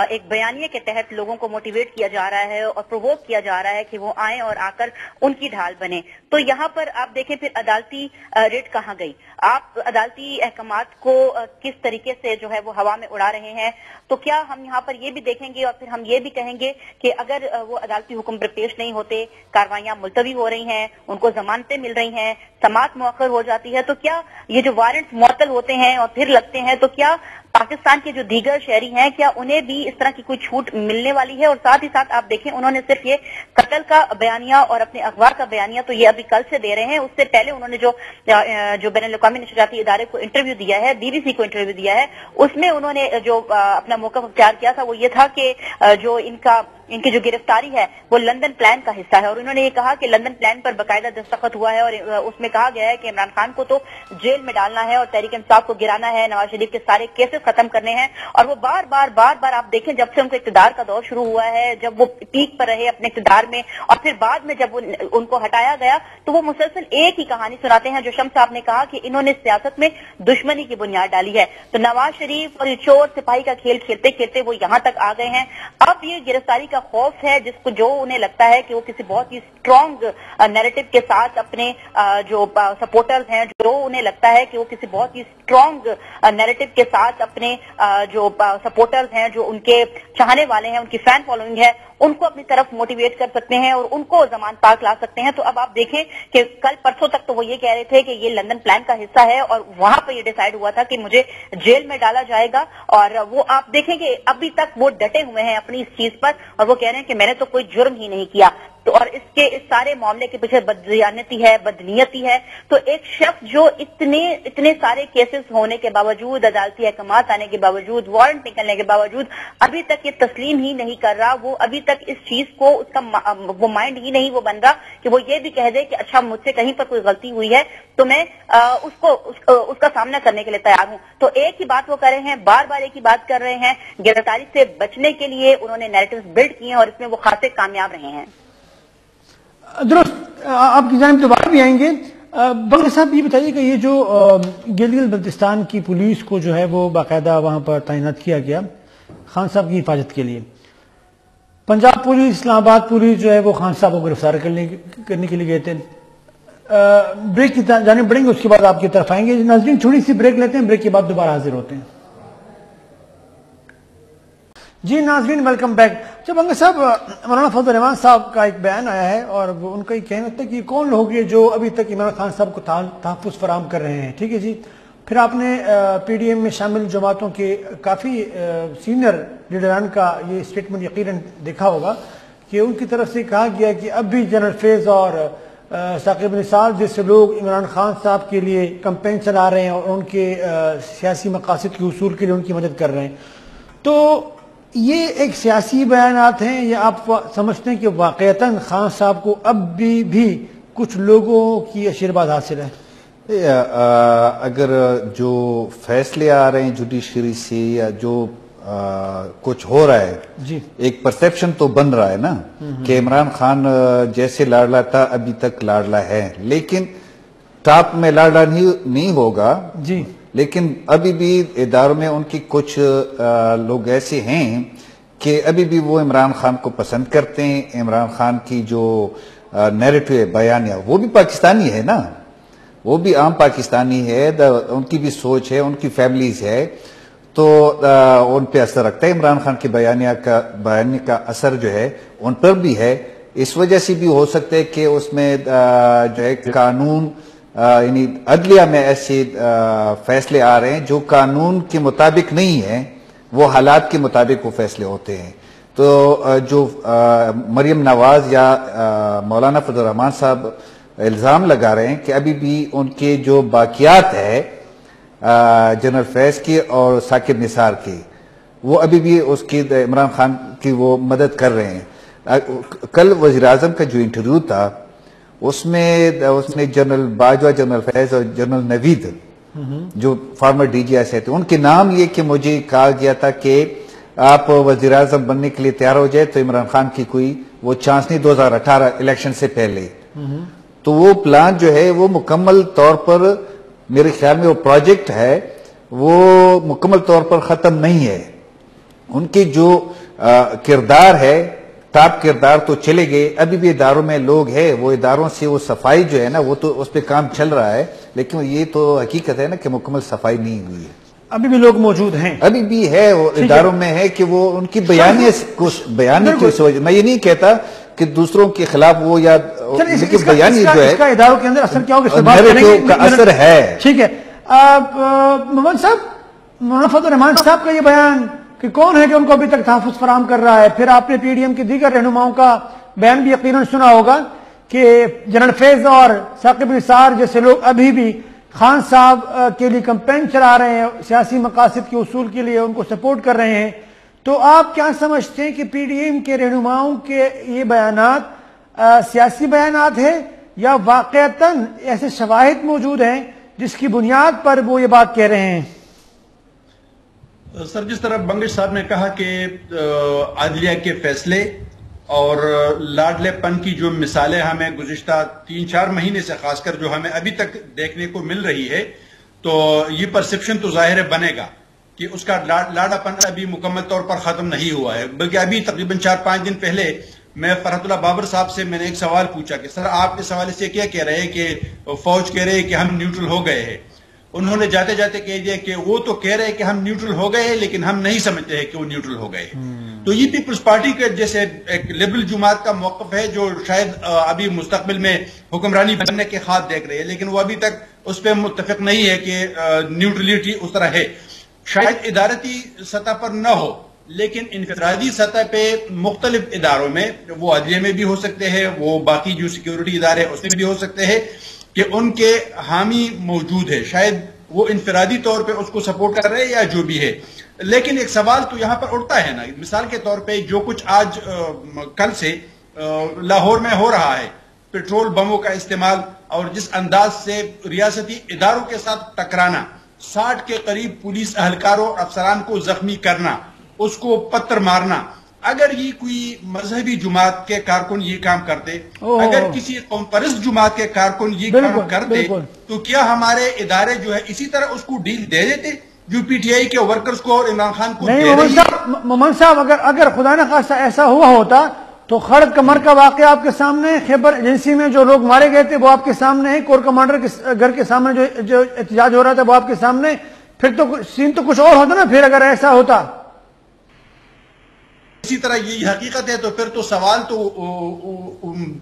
ایک بیانیے کے تحت لوگوں کو موٹیویٹ کیا جا رہا ہے اور پرووک کیا جا رہا ہے کہ وہ آئیں اور آ کر ان کی ڈھال بنے۔ تو یہاں پر آپ دیکھیں پھر عدالتی ریٹ کہاں گئی، آپ عدالتی احکامات کو کس طریقے سے جو ہے وہ ہوا میں اڑا رہے ہیں۔ تو کیا ہم یہاں پر یہ بھی دیکھیں گے اور پھر ہم یہ بھی کہیں گے کہ اگر وہ عدالتی حکم پر پیش نہیں ہوتے، کاروائیاں ملتوی ہو رہی ہیں، ان کو ضمانتیں مل رہی ہیں، سماعت مؤخر ہو جاتی ہے، تو کیا یہ جو وارنٹ معطل ہوتے ہیں اور پھر لگتے ہیں، تو کیا پاکستان کے جو دیگر شہری ہیں کیا انہیں بھی اس طرح کی کوئی چھوٹ ملنے والی ہے؟ اور ساتھ ہی ساتھ آپ دیکھیں انہوں نے صرف یہ قتل کا بیانیہ اور اپنے اغوا کا بیانیہ تو یہ ابھی کل سے دے رہے ہیں، اس سے پہلے انہوں نے جو بین الاقوامی نشریاتی ادارے کو انٹرویو دیا ہے، BBC کو انٹرویو دیا ہے، اس میں انہوں نے جو اپنا موقف اختیار کیا تھا وہ یہ تھا کہ جو ان کی جو گرفتاری ہے وہ لندن پلان کا حصہ ہے، اور انہوں نے یہ کہا کہ لندن پلان پر باقاعدہ دستخط ہوا ہے، اور اس میں کہا گیا ہے کہ عمران خان کو تو جیل میں ڈالنا ہے اور تحریک انصاف کو گرانا ہے، نواز شریف کے سارے کیسز ختم کرنے ہیں۔ اور وہ بار بار آپ دیکھیں جب سے ان کا اقتدار کا دور شروع ہوا ہے، جب وہ پیک پر رہے اپنے اقتدار میں اور پھر بعد میں جب ان کو ہٹایا گیا تو وہ مسلسل ایک ہی کہانی سناتے ہیں جو شمس صاحب نے کہا کہ انہوں نے سیاست میں دشمنی کی بنیاد ڈالی ہے۔ تو نواز شریف اور یہ چور سپاہی کا کھیل کھیلتے کھیلتے وہ یہاں تک آ گئے ہیں۔ اب یہ گرفتاری کا خوف ہے جس کو جو انہیں لگتا ہے کہ وہ کسی بہت ہی اسٹرانگ نیریٹو کے ساتھ اپنے جو سپورٹرز ہیں، جو انہیں لگتا ہے کہ وہ کسی بہت ہی اسٹرانگ نیریٹو کے ساتھ اپنے جو سپورٹرز ہیں، جو ان کے چاہنے والے ہیں، ان کی فین فالوئنگ ہے، ان کو اپنی طرف موٹیویٹ کر سکتے ہیں اور ان کو زمان پاک لا سکتے ہیں۔ تو اب آپ دیکھیں کہ کل پرسوں تک تو وہ یہ کہہ رہے تھے کہ یہ لندن پلان کا حصہ ہے اور وہاں پہ یہ ڈیسائیڈ ہوا تھا کہ مجھے جیل میں ڈالا جائے گا، اور وہ آپ دیکھیں کہ ابھی تک وہ ڈٹے ہوئے ہیں اپنی اس چیز پر اور وہ کہہ رہے ہیں کہ میں نے تو کوئی جرم ہی نہیں کیا۔ تو اور اس سارے معاملے کے پیچھے بددیانتی ہے، بدنیتی ہے. تو ایک شخص جو اتنے سارے کیسز ہونے کے باوجود، عدالتی احکامات آنے کے باوجود، وارنٹ نکلنے کے باوجود ابھی تک یہ تسلیم ہی نہیں کر رہا، وہ ابھی تک اس چیز کو اس کا وہ مائنڈ ہی نہیں وہ بن رہا کہ وہ یہ بھی کہہ دے کہ اچھا مجھ سے کہیں پر کوئی غلطی ہوئی ہے تو میں اس کا سامنا کرنے کے لیے تیار ہوں. تو ایک ہی بات وہ کر رہے ہیں، بار بار ایک ہی بات کر رہے ہیں. گرفتاری سے بچنے کے لیے انہوں نے نیریٹوز بلڈ کیے ہیں اور اس میں وہ خاصے کامیاب رہے ہیں. درست، آپ کی جانب دوبارہ بھی آئیں گے. بنگلہ صاحب یہ بتائیے کہ یہ جو گلگت بلتستان کی پولیس کو جو ہے وہ باقاعدہ وہاں پر تعینات کیا گیا خان صاحب کی حفاظت کے لیے، پنجاب پولیس، اسلام آباد پولیس جو ہے وہ خان صاحب کو گرفتار کرنے کے لیے گئے تھے. بریک کی جانب بڑھیں گے، اس کے بعد آپ کی طرف آئیں گے. ناظرین چھوٹی سی بریک لیتے ہیں، بریک کے بعد دوبارہ حاضر ہوتے ہیں. جی ناظرین ویلکم بیک. جب بنگلہ صاحب مولانا فضل الرحمان صاحب کا ایک بیان آیا ہے اور ان کا یہ کہنا تھا کہ کون لوگ ہیں جو ابھی تک عمران خان صاحب کو تحفظ فراہم کر رہے ہیں، ٹھیک ہے جی. پھر آپ نے پی ڈی ایم میں شامل جماعتوں کے کافی سینئر لیڈران کا یہ اسٹیٹمنٹ یقیناً دیکھا ہوگا کہ ان کی طرف سے کہا گیا کہ اب بھی جنرل فیض اور ثاقب نثار جیسے لوگ عمران خان صاحب کے لیے کمپین چلا رہے ہیں اور ان کے سیاسی مقاصد کے حصول کے لیے ان کی مدد کر رہے ہیں. تو یہ ایک سیاسی بیانات ہیں یا آپ سمجھتے ہیں کہ واقعتاً خان صاحب کو اب بھی کچھ لوگوں کی آشیرواد حاصل ہے؟ اگر جو فیصلے آ رہے ہیں جوڈیشری سے یا جو کچھ ہو رہا ہے جی، ایک پرسپشن تو بن رہا ہے نا کہ عمران خان جیسے لاڈلا تھا ابھی تک لاڈلا ہے، لیکن ٹاپ میں لاڈلا نہیں ہوگا جی. لیکن ابھی بھی اداروں میں ان کی کچھ لوگ ایسے ہیں کہ ابھی بھی وہ عمران خان کو پسند کرتے ہیں. عمران خان کی جو نیریٹو ہے، بیانیہ، وہ بھی پاکستانی ہے نا، وہ بھی عام پاکستانی ہے، ان کی بھی سوچ ہے، ان کی فیملیز ہے، تو ان پہ اثر رکھتا ہے. عمران خان کے بیانیہ کا اثر جو ہے ان پر بھی ہے. اس وجہ سے بھی ہو سکتا ہے کہ اس میں جو ہے قانون یعنی عدلیہ میں ایسے فیصلے آ رہے ہیں جو قانون کے مطابق نہیں ہیں، وہ حالات کے مطابق وہ فیصلے ہوتے ہیں. تو جو مریم نواز یا مولانا فضل الرحمان صاحب الزام لگا رہے ہیں کہ ابھی بھی ان کے جو باقیات ہے جنرل فیض کی اور ثاقب نثار کی، وہ ابھی بھی اس کی عمران خان کی وہ مدد کر رہے ہیں. کل وزیر اعظم کا جو انٹرویو تھا اس نے جنرل باجوہ، جنرل فیض اور جنرل نوید جو فارمر ڈی جی ایس تھے، ان کے نام یہ کہ مجھے کہا گیا تھا کہ آپ وزیر اعظم بننے کے لیے تیار ہو جائے تو عمران خان کی کوئی وہ چانس نہیں 2018 الیکشن سے پہلے. تو وہ پلان جو ہے وہ مکمل طور پر میرے خیال میں وہ پروجیکٹ ہے وہ مکمل طور پر ختم نہیں ہے. ان کی جو کردار ہے، ٹاپ کردار تو چلے گئے، ابھی بھی اداروں میں لوگ ہیں، وہ اداروں سے وہ صفائی جو ہے نا وہ تو اس پہ کام چل رہا ہے، لیکن یہ تو حقیقت ہے نا کہ مکمل صفائی نہیں ہوئی ہے. ابھی بھی لوگ موجود ہیں، ابھی بھی ہے وہ اداروں میں ہے کہ وہ ان کی بیانیہ کی وجہ. میں یہ نہیں کہتا کہ دوسروں کے خلاف وہ یا بیانی جو ہے اداروں کے اندر اثر کیا ہوگا کا اثر ہے. ٹھیک ہے محمد صاحب، مولانا فضل الرحمان صاحب کا یہ بیان کہ کون ہے کہ ان کو ابھی تک تحفظ فراہم کر رہا ہے، پھر آپ نے پی ڈی ایم کے دیگر رہنماؤں کا بیان بھی یقیناً سنا ہوگا کہ جنرل فیض اور ثاقب نثار جیسے لوگ ابھی بھی خان صاحب کے لیے کمپین چلا رہے ہیں، سیاسی مقاصد کے حصول کے لیے ان کو سپورٹ کر رہے ہیں. تو آپ کیا سمجھتے ہیں کہ پی ڈی ایم کے رہنماؤں کے یہ بیانات سیاسی بیانات ہیں یا واقعتاً ایسے شواہد موجود ہیں جس کی بنیاد پر وہ یہ بات کہہ رہے ہیں؟ سر، جس طرح بنگش صاحب نے کہا کہ عدلیہ کے فیصلے اور لاڈلے پن کی جو مثالیں ہمیں گزشتہ 3-4 مہینے سے خاص کر جو ہمیں ابھی تک دیکھنے کو مل رہی ہے، تو یہ پرسپشن تو ظاہر بنے گا کہ اس کا لاڈا پن ابھی مکمل طور پر ختم نہیں ہوا ہے. بلکہ ابھی تقریباً 4-5 دن پہلے میں فرحت اللہ بابر صاحب سے میں نے ایک سوال پوچھا کہ سر آپ اس حوالے سے کیا کہہ رہے ہیں کہ فوج کہہ رہے ہیں کہ ہم نیوٹرل ہو گئے ہیں. انہوں نے جاتے جاتے کہہ دیا کہ وہ تو کہہ رہے ہیں کہ ہم نیوٹرل ہو گئے ہیں لیکن ہم نہیں سمجھتے ہیں کہ وہ نیوٹرل ہو گئے. تو یہ پیپلز پارٹی کے جیسے ایک لبرل جماعت کا موقف ہے جو شاید ابھی مستقبل میں حکمرانی بننے کے خواب دیکھ رہے ہیں، لیکن وہ ابھی تک اس پہ متفق نہیں ہے کہ نیوٹرلٹی اس طرح ہے. شاید ادارتی سطح پر نہ ہو لیکن انفرادی سطح پہ مختلف اداروں میں، وہ عدلیہ میں بھی ہو سکتے ہیں، وہ باقی جو سیکیورٹی ادارے اس میں بھی ہو سکتے ہیں کہ ان کے حامی موجود ہے، شاید وہ انفرادی طور پہ اس کو سپورٹ کر رہے ہیں یا جو بھی ہے. لیکن ایک سوال تو یہاں پر اٹھتا ہے نا، مثال کے طور پہ جو کچھ آج کل سے لاہور میں ہو رہا ہے، پیٹرول بموں کا استعمال اور جس انداز سے ریاستی اداروں کے ساتھ ٹکرانا، 60 کے قریب پولیس اہلکاروں اور افسران کو زخمی کرنا، اس کو پتھر مارنا، اگر یہ کوئی مذہبی جماعت کے کارکن یہ کام کرتے، اگر کسی قوم پرست جماعت کے کارکن یہ کام کرتے، تو کیا ہمارے ادارے جو ہے اسی طرح اس کو ڈیل دے دیتے جو پی ٹی آئی کے ورکرز کو اور عمران خان کو دے رہی ہے؟ مومن صاحب، اگر خدا نہ خواستہ ایسا ہوا ہوتا تو خالد قمر کا واقعہ آپ کے سامنے ہے، خیبر ایجنسی میں جو لوگ مارے گئے تھے وہ آپ کے سامنے ہے، کور کمانڈر کے گھر کے سامنے جو احتجاج ہو رہا تھا وہ آپ کے سامنے، پھر تو سین تو کچھ اور ہوتا نا پھر اگر ایسا ہوتا. اسی طرح یہ حقیقت ہے تو پھر تو سوال تو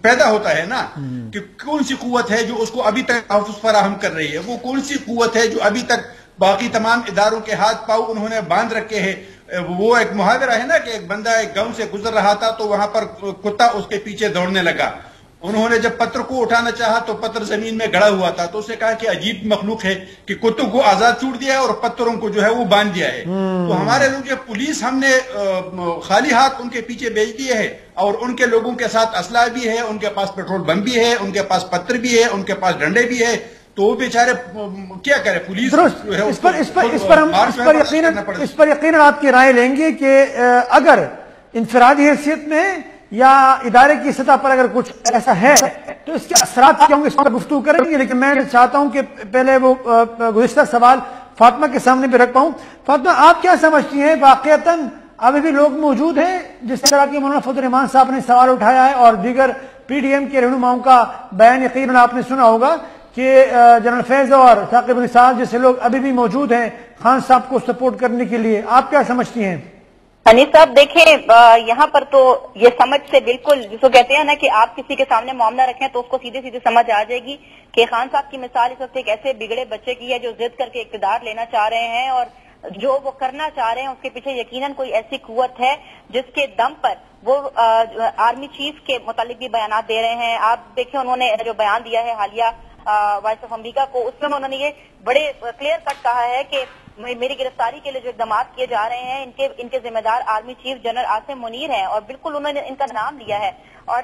پیدا ہوتا ہے نا کہ کون سی قوت ہے جو اس کو ابھی تک تحفظ فراہم کر رہی ہے، وہ کون سی قوت ہے جو ابھی تک باقی تمام اداروں کے ہاتھ پاؤں انہوں نے باندھ رکھے ہیں. وہ ایک محاورہ ہے نا کہ ایک بندہ ایک گاؤں سے گزر رہا تھا تو وہاں پر کتا اس کے پیچھے دوڑنے لگا، انہوں نے جب پتھر کو اٹھانا چاہا تو پتھر زمین میں گڑا ہوا تھا، تو اس نے کہا کہ عجیب مخلوق ہے کہ کتوں کو آزاد چھوڑ دیا ہے اور پتھروں کو جو ہے وہ باندھ دیا ہے. تو ہمارے لوگ یہ پولیس ہم نے خالی ہاتھ ان کے پیچھے بھیج دیے ہے، اور ان کے لوگوں کے ساتھ اسلحہ بھی ہے، ان کے پاس پیٹرول بم بھی ہے، ان کے پاس پتھر بھی ہے، ان کے پاس ڈنڈے بھی ہے، تو وہ بیچارے کیا کرے؟ پولیس اس پر یقیناً آپ کی رائے لیں گے کہ اگر انفرادی حیثیت میں یا ادارے کی سطح پر اگر کچھ ایسا ہے تو اس کے اثرات کیا ہوں گے، اس پر گفتگو کریں گے. لیکن میں چاہتا ہوں کہ پہلے وہ گزشتہ سوال فاطمہ کے سامنے بھی رکھ پاؤں. فاطمہ، آپ کیا سمجھتی ہیں واقعتاً ابھی بھی لوگ موجود ہیں جس طرح کی مولانا فضل الرحمان صاحب نے سوال اٹھایا ہے اور دیگر پی ڈی ایم کے رہنماؤں کا بیان یقیناً آپ نے سنا ہوگا کہ جنرل فیض اور ثاقب نثار جیسے لوگ ابھی بھی موجود ہیں خان صاحب کو سپورٹ کرنے کے لیے، آپ کیا سمجھتی ہیں؟ حنیف صاحب دیکھیں، یہاں پر تو یہ سمجھ سے بالکل جس کو کہتے ہیں نا کہ آپ کسی کے سامنے معاملہ رکھیں تو اس کو سیدھے سیدھے سمجھ آ جائے گی کہ خان صاحب کی مثال اس وقت ایک ایسے بگڑے بچے کی ہے جو ضد کر کے اقتدار لینا چاہ رہے ہیں، اور جو وہ کرنا چاہ رہے ہیں اس کے پیچھے یقیناً کوئی ایسی قوت ہے جس کے دم پر وہ آرمی چیف کے متعلق بھی بیانات دے رہے ہیں. آپ دیکھیں انہوں نے جو بیان دیا ہے حالیہ وائس آف امریکہ کو، اس میں انہوں نے یہ بڑے کلیئر کٹ کہا ہے کہ میری گرفتاری کے لیے جو اقدامات کیے جا رہے ہیں ان کے ذمہ دار army chief general Asim Munir ہیں، اور بالکل انہوں نے ان کا نام لیا ہے. اور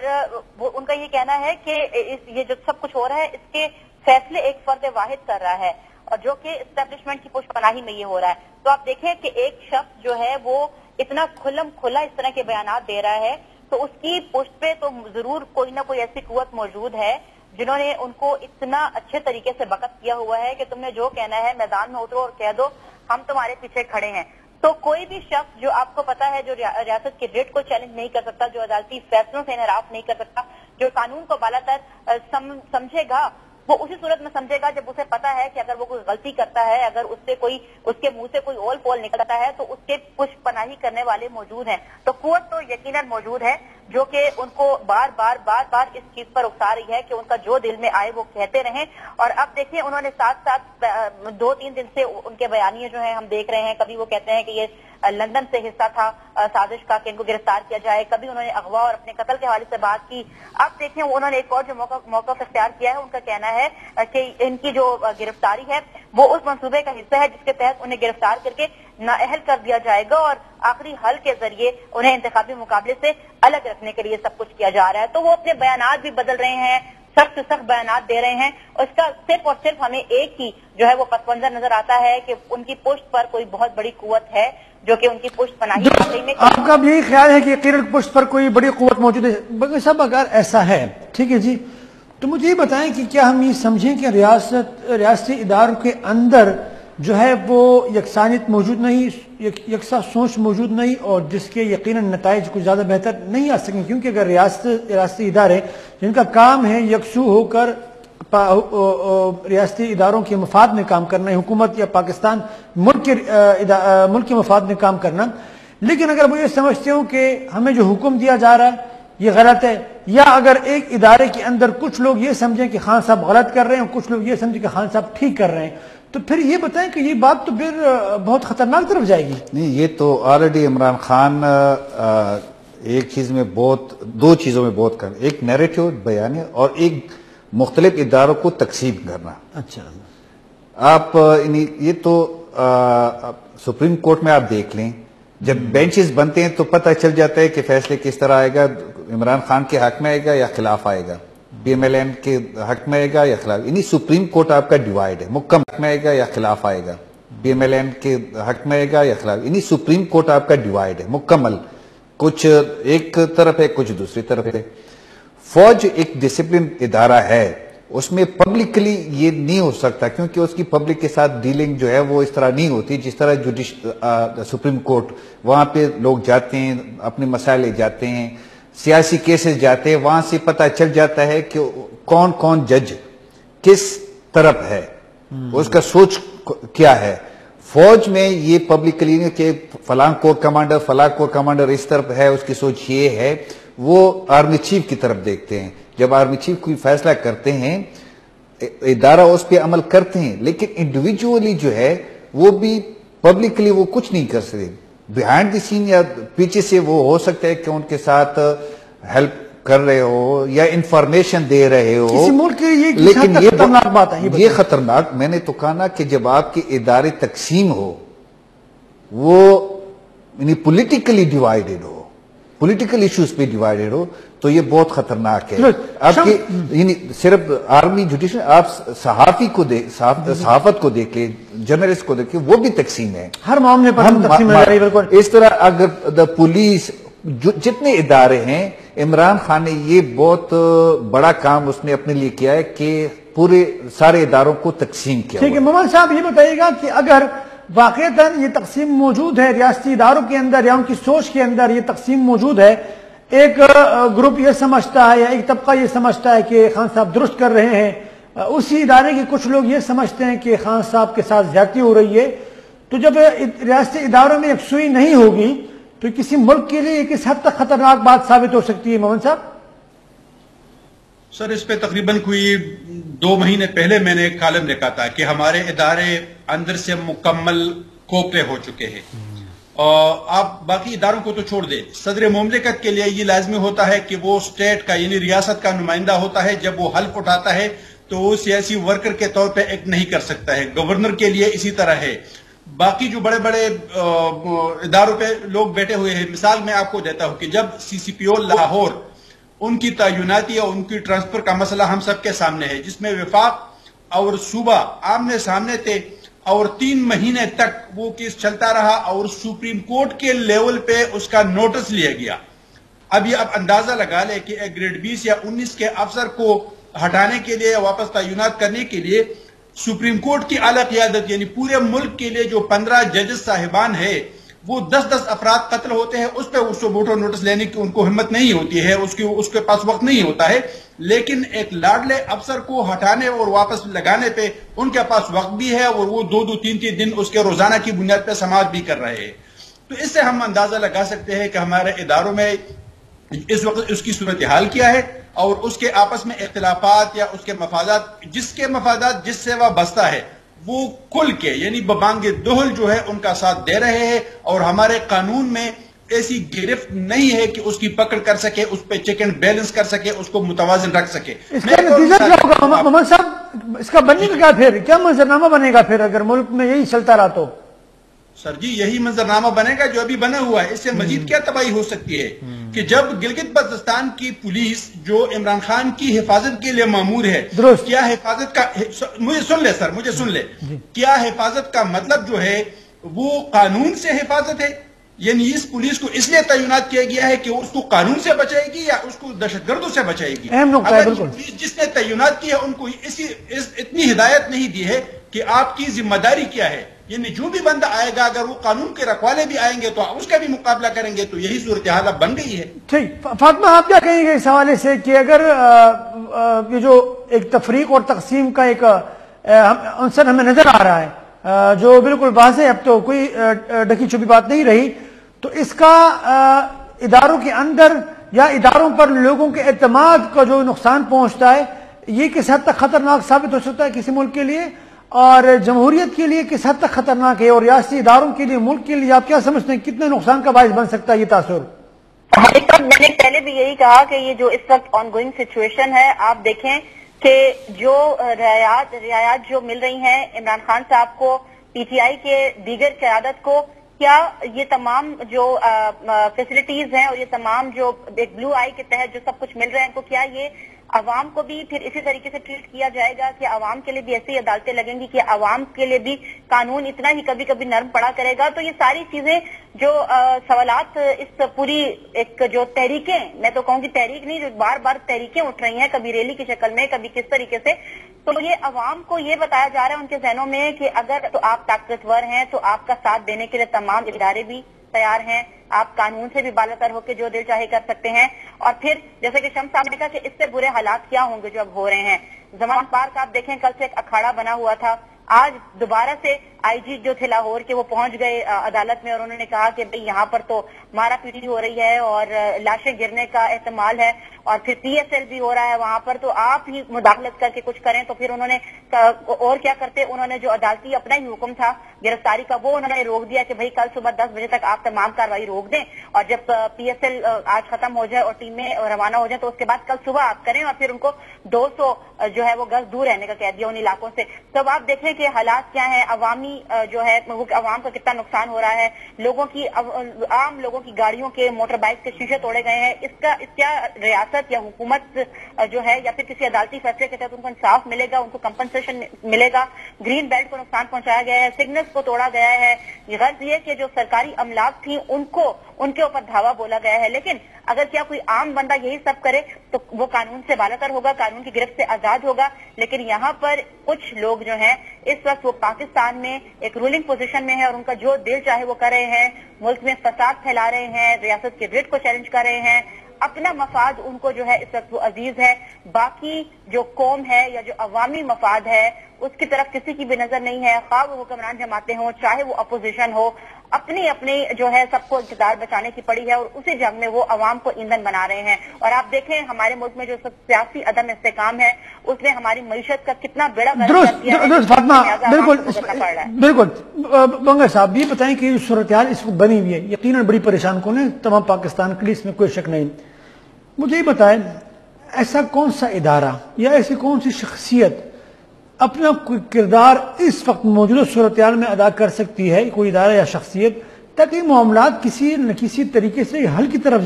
ان کا یہ کہنا ہے کہ یہ جو سب کچھ ہو رہا ہے اس کے فیصلے ایک فرد واحد کر رہا ہے، اور جو کہ اسٹیبلشمنٹ کی پشت پناہی میں یہ ہو رہا ہے. تو آپ دیکھیں کہ ایک شخص جو ہے وہ اتنا کھلم کھلا اس طرح کے بیانات دے رہا ہے تو اس کی پشت پہ تو ضرور کوئی نہ کوئی ایسی قوت موجود ہے جنہوں نے ان کو اتنا اچھے طریقے سے وقت کیا ہوا ہے کہ تم نے جو کہنا ہے میدان میں اترو اور کہہ دو، ہم تمہارے پیچھے کھڑے ہیں. تو کوئی بھی شخص جو آپ کو پتا ہے جو ریاست کے ریٹ کو چیلنج نہیں کر سکتا، جو عدالتی فیصلوں سے انحراف نہیں کر سکتا، جو قانون کو بالا تر سمجھے گا، وہ اسی صورت میں سمجھے گا جب اسے پتا ہے کہ اگر وہ کوئی غلطی کرتا ہے، اگر اس کے منہ سے کوئی اول پول نکلتا ہے تو اس کے پشت پناہی کرنے والے موجود ہیں. تو قوت تو یقیناً موجود ہے جو کہ ان کو بار بار اس چیز پر اکسا رہی ہے کہ ان کا جو دل میں آئے وہ کہتے رہیں. اور اب دیکھیں انہوں نے ساتھ 2-3 دن سے ان کے بیانیے جو ہیں ہم دیکھ رہے ہیں، کبھی وہ کہتے ہیں کہ یہ لندن سے حصہ تھا سازش کا کہ ان کو گرفتار کیا جائے، کبھی انہوں نے اغوا اور اپنے قتل کے حوالے سے بات کی. اب دیکھیں انہوں نے ایک اور جو موقف اختیار کیا ہے، ان کا کہنا ہے کہ ان کی جو گرفتاری ہے وہ اس منصوبے کا حصہ ہے جس کے تحت انہیں گرفتار کر کے نااہل کر دیا جائے گا اور آخری حل کے ذریعے انہیں انتخابی مقابلے سے الگ رکھنے کے لیے سب کچھ کیا جا رہا ہے. تو وہ اپنے بیانات بھی بدل رہے ہیں، سخت سے سخت بیانات دے رہے ہیں، اور اس کا صرف اور صرف ہمیں ایک ہی جو ہے وہ پس منظر نظر آتا ہے کہ ان کی پشت پر کوئی بہت بڑی قوت ہے جو کہ ان کی پشت پناہی میں. آپ کا بھی یہی خیال ہے کہ یقیناً پشت پر کوئی بڑی قوت موجود ہے؟ سب اگر ایسا ہے ٹھیک ہے جی، تو مجھے یہ بتائیں کہ کیا ہم یہ سمجھیں کہ ریاستی اداروں کے اندر جو ہے وہ یکسانیت موجود نہیں، یکساں سوچ موجود نہیں، اور جس کے یقیناً نتائج کچھ زیادہ بہتر نہیں آ سکیں؟ کیونکہ اگر ریاستی ادارے جن کا کام ہے یکسو ہو کر ریاستی اداروں کے مفاد میں کام کرنا ہے، حکومت یا پاکستان ملک کے مفاد میں کام کرنا، لیکن اگر وہ یہ سمجھتے ہوں کہ ہمیں جو حکم دیا جا رہا ہے یہ غلط ہے، یا اگر ایک ادارے کے اندر کچھ لوگ یہ سمجھیں کہ خان صاحب غلط کر رہے ہیں اور کچھ لوگ یہ سمجھیں کہ خان صاحب ٹھیک کر رہے ہیں، تو پھر یہ بتائیں کہ یہ بات تو پھر بہت خطرناک طرف جائے گی. نہیں، یہ تو آلریڈی عمران خان ایک چیز میں دو چیزوں میں بہت کر، ایک نیریٹو بیان ہے اور ایک مختلف اداروں کو تقسیم کرنا. اچھا، آپ یہ تو سپریم کورٹ میں آپ دیکھ لیں، جب بینچز بنتے ہیں تو پتہ چل جاتا ہے کہ فیصلے کس طرح آئے گا، عمران خان کے حق میں آئے گا یا خلاف آئے گا، پی ایم ایل این کے حق میں آئے گا یا خلاف. سپریم کورٹ آپ کا ڈیوائڈ ہے، مکمل حق میں آئے گا یا خلاف آئے گا، پی ایم ایل این کے حق میں آئے گا یا خلاف. سپریم کورٹ آپ کا ڈیوائڈ ہے مکمل، کچھ ایک طرف ہے کچھ دوسری طرف ہے. فوج ایک ڈسپلن ادارہ ہے، اس میں پبلکلی یہ نہیں ہو سکتا کیونکہ اس کی پبلک کے ساتھ ڈیلنگ جو ہے وہ اس طرح نہیں ہوتی جس طرح سپریم کورٹ. وہاں پہ لوگ جاتے ہیں، اپنے مسائل لے جاتے ہیں، سیاسی کیسز جاتے ہیں، وہاں سے پتہ چل جاتا ہے کہ کون کون جج کس طرف ہے، اس کا سوچ کیا ہے. فوج میں یہ پبلکلی نہیں کہ فلاں کور کمانڈر اس طرف ہے، اس کی سوچ یہ ہے. وہ آرمی چیف کی طرف دیکھتے ہیں، جب آرمی چیف کوئی فیصلہ کرتے ہیں ادارہ اس پہ عمل کرتے ہیں، لیکن انڈیویجولی جو ہے وہ بھی پبلکلی وہ کچھ نہیں کر سکتے. بیہائنڈ دی سین یا پیچھے سے وہ ہو سکتا ہے کہ ان کے ساتھ ہیلپ کر رہے ہو یا انفارمیشن دے رہے ہو، کسی ملک کے لیے لیکن خطرناک بات ہے. یہ خطرناک، میں نے تو کہا نا کہ جب آپ کے ادارے تقسیم ہو، وہ پولیٹیکلی ڈیوائیڈڈ ہو، پولیٹیکل ایشوز پہ ڈیوائیڈڈ ہو، تو یہ بہت خطرناک ہے. آپ کے صرف آرمی جوڈیشل، آپ صحافی کو صحافت کو دیکھیں، جرنلسٹ کو دیکھیں، وہ بھی تقسیم ہے. ہر معاملے پر تقسیم ہے. اس طرح اگر پولیس جتنے ادارے ہیں، عمران خان نے یہ بہت بڑا کام اس نے اپنے لیے کیا ہے کہ پورے سارے اداروں کو تقسیم کیا. ٹھیک ہے مومن صاحب، یہ بتائیے گا کہ اگر واقعتاً یہ تقسیم موجود ہے ریاستی اداروں کے اندر یا ان کی سوچ کے اندر یہ تقسیم موجود ہے، ایک گروپ یہ سمجھتا ہے یا ایک طبقہ یہ سمجھتا ہے کہ خان صاحب درست کر رہے ہیں، اسی ادارے کے کچھ لوگ یہ سمجھتے ہیں کہ خان صاحب کے ساتھ زیادتی ہو رہی ہے، تو جب ریاستی اداروں میں یکسوئی نہیں ہوگی تو کسی ملک کے لیے کس حد تک خطرناک بات ثابت ہو سکتی ہے مومن صاحب؟ سر، اس پہ تقریباً کوئی 2 مہینے پہلے میں نے ایک کالم لکھا تھا کہ ہمارے ادارے اندر سے مکمل کھوکھلے ہو چکے ہیں. اور آپ باقی اداروں کو تو چھوڑ دیں، صدر مملکت کے لیے یہ لازمی ہوتا ہے کہ وہ اسٹیٹ کا یعنی ریاست کا نمائندہ ہوتا ہے. جب وہ حلف اٹھاتا ہے تو وہ سیاسی ورکر کے طور پہ ایکٹ نہیں کر سکتا ہے. گورنر کے لیے اسی طرح ہے. باقی جو بڑے بڑے اداروں پہ لوگ بیٹھے ہوئے ہیں، مثال میں آپ کو دیتا ہوں کہ جب سی سی پی او لاہور، ان کی تعیناتی اور ان کی ٹرانسفر کا مسئلہ ہم سب کے سامنے ہے، جس میں وفاق اور صوبہ آمنے سامنے تھے اور 3 مہینے تک وہ کیس چلتا رہا اور سپریم کورٹ کے لیول پہ اس کا نوٹس لیا گیا. اب یہ آپ اندازہ لگا لے کہ ایک گریڈ 20 یا 19 کے افسر کو ہٹانے کے لیے، واپس تعینات کرنے کے لیے سپریم کورٹ کی اعلیٰ قیادت یعنی پورے ملک کے لیے جو 15 ججز صاحبان ہیں، وہ 10 افراد قتل ہوتے ہیں. اس پہ اس کو ووٹ اور نوٹس لینے کی ان کو ہمت نہیں ہوتی ہے، اس کے پاس وقت نہیں ہوتا ہے. لیکن ایک لاڈلے افسر کو ہٹانے اور واپس لگانے پہ ان کے پاس وقت بھی ہے اور وہ 2-3 دن اس کے روزانہ کی بنیاد پہ سماعت بھی کر رہے ہیں. تو اس سے ہم اندازہ لگا سکتے ہیں کہ ہمارے اداروں میں اس وقت اس کی صورتحال کیا ہے اور اس کے آپس میں اختلافات یا اس کے مفادات، جس کے مفادات جس سے وابستہ ہے، وہ کھل کے یعنی ببانگ دہل جو ہے ان کا ساتھ دے رہے ہیں. اور ہمارے قانون میں ایسی گرفت نہیں ہے کہ اس کی پکڑ کر سکے، اس پہ چیک اینڈ بیلنس کر سکے، اس کو متوازن رکھ سکے. اس کا نتیجہ کیا ہوگا محمد صاحب؟ اس کا بننے کا کیا منظرنامہ بنے گا پھر اگر ملک میں یہی چلتا رہا تو؟ سر جی، یہی منظرنامہ بنے گا جو ابھی بنا ہوا ہے. اس سے مزید کیا تباہی ہو سکتی ہے کہ جب گلگت بلتستان کی پولیس جو عمران خان کی حفاظت کے لیے مامور ہے، کیا حفاظت کا، مجھے سن لے سر، مجھے سن لے، کیا حفاظت کا مطلب جو ہے وہ قانون سے حفاظت ہے؟ یعنی اس پولیس کو اس لیے تعینات کیا گیا ہے کہ اس کو قانون سے بچائے گی یا اس کو دہشت گردوں سے بچائے گی؟ جس نے تعینات کی ہے ان کو اتنی ہدایت نہیں دی ہے کہ آپ کی ذمہ داری کیا ہے. یعنی جو بھی بندہ آئے گا اگر وہ قانون کے رکھوالے بھی آئیں گے تو اس کا بھی مقابلہ کریں گے. تو یہی صورتحال اب بن گئی ہے. ٹھیک، فاطمہ آپ کیا کہیں گے اس حوالے سے کہ اگر یہ جو ایک تفریق اور تقسیم کا ایک عنصر ہمیں نظر آ رہا ہے جو بالکل واضح، اب تو کوئی ڈکی چھپی بات نہیں رہی، تو اس کا اداروں کے اندر یا اداروں پر لوگوں کے اعتماد کا جو نقصان پہنچتا ہے، یہ کس حد تک خطرناک ثابت ہو سکتا ہے کسی ملک کے لیے؟ اور جمہوریت کے لیے کس حد تک خطرناک ہے اور ریاستی اداروں کے لیے ملک کے لیے آپ کیا سمجھتے ہیں کتنے نقصان کا باعث بن سکتا ہے یہ تاثر؟ میں نے پہلے بھی یہی کہا کہ یہ جو اس وقت آن گوئنگ سچویشن ہے آپ دیکھیں کہ جو رعایات جو مل رہی ہیں عمران خان صاحب کو پی ٹی آئی کے دیگر قیادت کو کیا یہ تمام جو فیسلٹیز ہیں اور یہ تمام جو ایک بلو آئی کے تحت جو سب کچھ مل رہے ہیں تو کیا یہ عوام کو بھی پھر اسی طریقے سے ٹریٹ کیا جائے گا کہ عوام کے لیے بھی ایسی عدالتیں لگیں گی کہ عوام کے لیے بھی قانون اتنا ہی کبھی کبھی نرم پڑا کرے گا؟ تو یہ ساری چیزیں جو سوالات اس پوری ایک جو تحریکیں میں تو کہوں گی تحریک نہیں جو بار بار تحریکیں اٹھ رہی ہیں کبھی ریلی کی شکل میں کبھی کس طریقے سے تو یہ عوام کو یہ بتایا جا رہا ہے ان کے ذہنوں میں کہ اگر تو آپ طاقتور ہیں تو آپ کا ساتھ دینے کے لیے تمام ادارے بھی تیار ہیں آپ قانون سے بھی بالاتر ہو کے جو دل چاہے کر سکتے ہیں اور پھر جیسے کہ شمس صاحب نے کہا کہ اس سے برے حالات کیا ہوں گے جو اب ہو رہے ہیں زمان پارک آپ دیکھیں کل سے ایک اکھاڑا بنا ہوا تھا آج دوبارہ سے آئی جی جو تھے لاہور کے وہ پہنچ گئے عدالت میں اور انہوں نے کہا کہ بھئی یہاں پر تو مارا پیٹی ہو رہی ہے اور لاشیں گرنے کا احتمال ہے اور پھر پی ایس ایل بھی ہو رہا ہے وہاں پر تو آپ ہی مداخلت کر کے کچھ کریں تو پھر انہوں نے اور کیا کرتے انہوں نے جو عدالتی اپنا ہی حکم تھا گرفتاری کا وہ انہوں نے روک دیا کہ بھئی کل صبح 10 بجے تک آپ تمام کارروائی روک دیں اور جب پی ایس ایل آج ختم ہو جائے اور ٹیمیں روانہ ہو جائیں تو اس کے بعد کل صبح آپ کریں اور پھر ان کو 200 جو ہے وہ گز دور رہنے کا کہہ دیا ان علاقوں سے. تب آپ دیکھیں کہ حالات کیا ہیں عوامی جو ہے وہ عوام کا کتنا نقصان ہو رہا ہے لوگوں کی عام لوگوں کی گاڑیوں کے موٹر بائک کے شیشے توڑے گئے ہیں. اس کیا ریاست یا حکومت جو ہے یا پھر کسی عدالتی فیصلے کے تحت ان کو انصاف ملے گا ان کو کمپنسیشن ملے گا؟ گرین بیلٹ کو نقصان پہنچایا گیا ہے سگنلز کو توڑا گیا ہے. غرض یہ کہ جو سرکاری املاک تھی ان کے اوپر دھاوا بولا گیا ہے لیکن اگر کیا کوئی عام بندہ یہی سب کرے تو وہ قانون سے بالاتر ہوگا قانون کی گرفت سے آزاد ہوگا. لیکن یہاں پر کچھ لوگ جو ہیں اس وقت وہ پاکستان میں ایک رولنگ پوزیشن میں ہے اور ان کا جو دل چاہے وہ کر رہے ہیں ملک میں فساد پھیلا رہے ہیں ریاست کے ریٹ کو چیلنج کر رہے ہیں. اپنا مفاد ان کو جو ہے اس وقت وہ عزیز ہے باقی جو قوم ہے یا جو عوامی مفاد ہے اس کی طرف کسی کی بھی نظر نہیں ہے خواہ وہ حکمران جماعتیں ہوں چاہے وہ اپوزیشن ہو اپنی جو ہے سب کو اقتدار بچانے کی پڑی ہے اور اسی جنگ میں وہ عوام کو ایندھن بنا رہے ہیں. اور آپ دیکھیں ہمارے ملک میں جو سیاسی عدم استحکام ہے اس نے ہماری معیشت کا کتنا بیڑا درست بالکل. بنگر صاحب یہ بتائیں کہ صورتحال اس وقت بنی ہوئی ہے یقیناً بڑی پریشان کن ہے تمام پاکستان کے لیے اس میں کوئی شک نہیں. مجھے یہ بتائیں ایسا کون سا ادارہ یا ایسی کون سی شخصیت اپنا کوئی کردار اس وقت موجودہ صورتحال میں ادا کر سکتی ہے کوئی ادارہ یا شخصیت تاکہ معاملات کسی نہ کسی طریقے سے حل کی طرف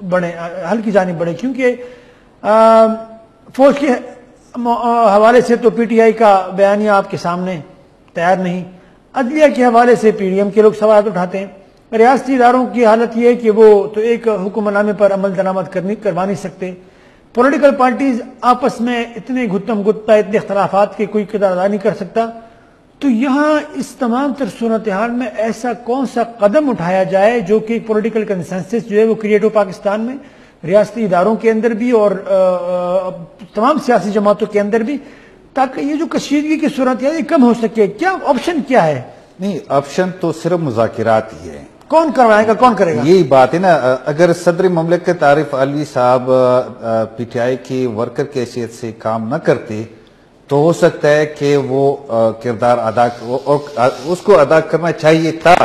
بڑھیں حل کی جانب بڑھیں؟ کیونکہ فوج کے حوالے سے تو پی ٹی آئی کا بیانیہ آپ کے سامنے تیار نہیں عدلیہ کے حوالے سے پی ڈی ایم کے لوگ سوالات اٹھاتے ہیں ریاستی اداروں کی حالت یہ ہے کہ وہ تو ایک حکم نامے پر عمل درآمد کروا نہیں سکتے پولیٹیکل پارٹیز آپس میں اتنے گتم گتا اتنے اختلافات کے کوئی کردار ادا نہیں کر سکتا. تو یہاں اس تمام تر صورتحال میں ایسا کون سا قدم اٹھایا جائے جو کہ پولیٹیکل کنسنسس جو ہے وہ کریٹ ہو پاکستان میں ریاستی اداروں کے اندر بھی اور تمام سیاسی جماعتوں کے اندر بھی تاکہ یہ جو کشیدگی کی صورتحال یہ کم ہو سکے؟ کیا آپشن کیا ہے؟ نہیں آپشن تو صرف مذاکرات ہی ہے. کون کروائے گا کون کرے گا؟ یہی بات ہے نا. اگر صدر مملکت عارف علوی صاحب پی ٹی آئی کی ورکر کی حیثیت سے کام نہ کرتے تو ہو سکتا ہے کہ وہ کردار اس کو ادا کرنا چاہیے تھا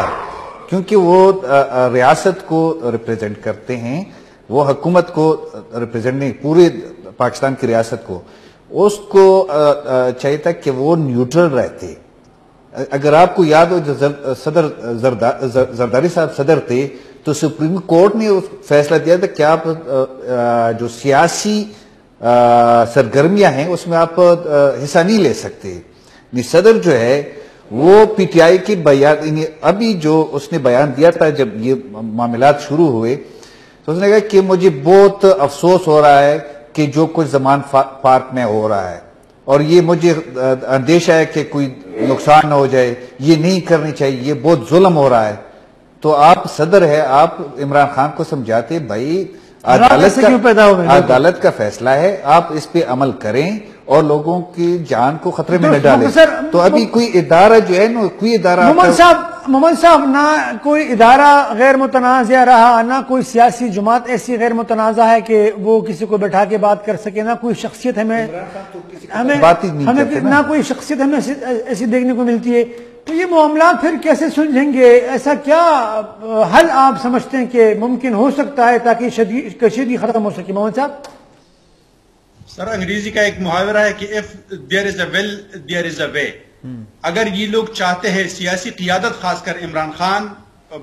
کیونکہ وہ ریاست کو ریپریزنٹ کرتے ہیں وہ حکومت کو ریپریزنٹ نہیں پورے پاکستان کی ریاست کو اس کو چاہیے تھا کہ وہ نیوٹرل رہتے. اگر آپ کو یاد ہو صدر زرداری صاحب صدر تھے تو سپریم کورٹ نے فیصلہ دیا تھا کہ آپ جو سیاسی سرگرمیاں ہیں اس میں آپ حصہ نہیں لے سکتے. صدر جو ہے وہ پی ٹی آئی کے بیان ابھی جو اس نے بیان دیا تھا جب یہ معاملات شروع ہوئے تو اس نے کہا کہ مجھے بہت افسوس ہو رہا ہے کہ جو کچھ زمان پارک میں ہو رہا ہے اور یہ مجھے اندیشہ ہے کہ کوئی نقصان نہ ہو جائے یہ نہیں کرنی چاہیے یہ بہت ظلم ہو رہا ہے. تو آپ صدر ہے آپ عمران خان کو سمجھاتے بھائی عدالت کا فیصلہ ہے آپ اس پہ عمل کریں اور لوگوں کی جان کو خطرے میں نہ ڈالیں. تو ابھی کوئی ادارہ جو ہے نا کوئی ادارہ محمد صاحب محمد صاحب، نہ کوئی ادارہ غیر متنازع رہا، نہ کوئی سیاسی جماعت ایسی غیر متنازع ہے کہ وہ کسی کو بٹھا کے بات کر سکے، نہ کوئی شخصیت ہمیں نہ کوئی شخصیت ہمیں ایسی دیکھنے کو ملتی ہے، تو یہ معاملات پھر کیسے سلجھیں گے؟ ایسا کیا حل آپ سمجھتے ہیں کہ ممکن ہو سکتا ہے تاکہ کشیدگی ختم ہو سکے؟ محمد صاحب سر، انگریزی کا ایک محاورہ ہے کہ if there is a will there is a way. اگر یہ لوگ چاہتے ہیں، سیاسی قیادت خاص کر عمران خان،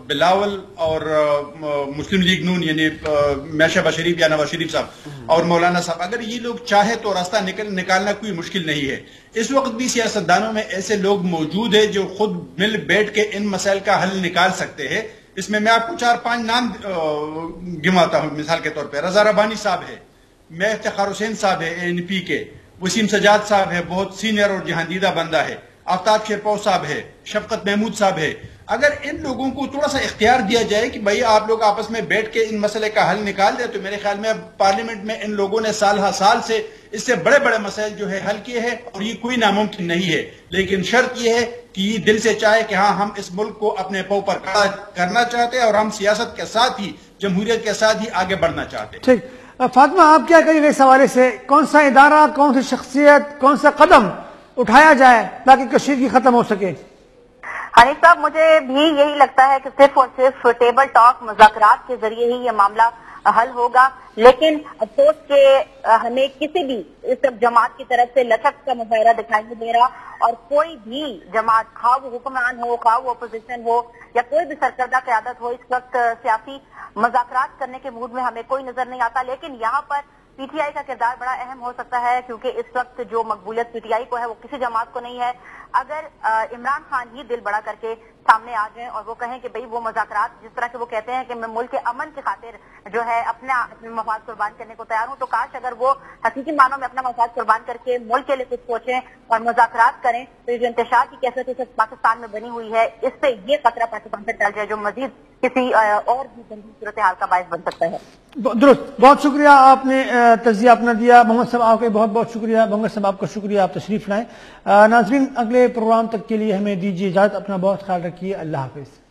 بلاول اور مسلم لیگ نون یعنی میاں شہباز شریف یا نواز شریف صاحب اور مولانا صاحب، اگر یہ لوگ چاہے تو راستہ نکالنا کوئی مشکل نہیں ہے۔ اس وقت بھی سیاستدانوں میں ایسے لوگ موجود ہیں جو خود مل بیٹھ کے ان مسائل کا حل نکال سکتے ہیں۔ اس میں آپ کو 4-5 نام گنواتا ہوں مثال کے طور پہ۔ رضا ربانی صاحب ہے، میں افتخار حسین صاحب ہے ANP کے، وسیم سجاد صاحب ہے، بہت سینئر اور جہاندیدہ بندہ ہے، آفتاب شیرپاؤ صاحب ہے، شفقت محمود صاحب ہے۔ اگر ان لوگوں کو تھوڑا سا اختیار دیا جائے کہ بھائی آپ لوگ آپس میں بیٹھ کے ان مسئلے کا حل نکال دیں، تو میرے خیال میں اب پارلیمنٹ میں ان لوگوں نے سال ہا سال سے اس سے بڑے بڑے مسائل جو ہے حل کیے ہیں، اور یہ کوئی ناممکن نہیں ہے۔ لیکن شرط یہ ہے کہ یہ دل سے چاہے کہ ہاں ہم اس ملک کو اپنے پاؤں پر کھڑا کرنا چاہتے ہیں اور ہم سیاست کے ساتھ ہی، جمہوریت کے ساتھ ہی آگے بڑھنا چاہتے ہیں۔ ٹھیک، فاطمہ آپ کیا کہیں گے اس حوالے سے؟ کون سا ادارہ، کون سی شخصیت، کون سا قدم اٹھایا جائے تاکہ کشیدگی ختم ہو سکے؟ حنیف صاحب، مجھے بھی یہی لگتا ہے کہ صرف اور صرف ٹیبل ٹاک، مذاکرات کے ذریعے ہی یہ معاملہ حل ہوگا، لیکن افسوس کہ ہمیں کسی بھی اس جماعت کی طرف سے لچک کا مظاہرہ دکھائی نہیں دے رہا، اور کوئی بھی جماعت، خواہ وہ حکمران ہو، خواہ وہ اپوزیشن ہو یا کوئی بھی سرکردہ قیادت ہو، اس وقت سیاسی مذاکرات کرنے کے موڈ میں ہمیں کوئی نظر نہیں آتا۔ لیکن یہاں پر پی ٹی آئی کا کردار بڑا اہم ہو سکتا ہے، کیونکہ اس وقت جو مقبولیت پی ٹی آئی کو ہے وہ کسی جماعت کو نہیں ہے۔ اگر عمران خان ہی دل بڑا کر کے سامنے آ جائیں اور وہ کہیں کہ بھئی وہ مذاکرات، جس طرح کے وہ کہتے ہیں کہ میں ملک کے امن کی خاطر جو ہے اپنے مفاد قربان کرنے کو تیار ہوں، تو کاش اگر وہ حقیقی معنوں میں اپنا مفاد قربان کر کے ملک کے لیے کچھ سوچیں اور مذاکرات کریں، تو یہ جو انتشار کی کیفیت اس وقت پاکستان میں بنی ہوئی ہے، اس سے یہ خطرہ پاکستان سے ٹل جائے جو مزید کسی اور بھی گندی صورتحال کا باعث بن سکتا ہے۔ درست، بہت شکریہ، آپ نے تجزیہ اپنا دیا۔ محمد صاحب آپ کے بہت بہت شکریہ، محمد صاحب آپ کا شکریہ، آپ تشریف لائیں۔ ناظرین، اگلے پروگرام تک کے لیے ہمیں دیجیے اجازت، اپنا بہت خیال رکھیے، اللہ حافظ۔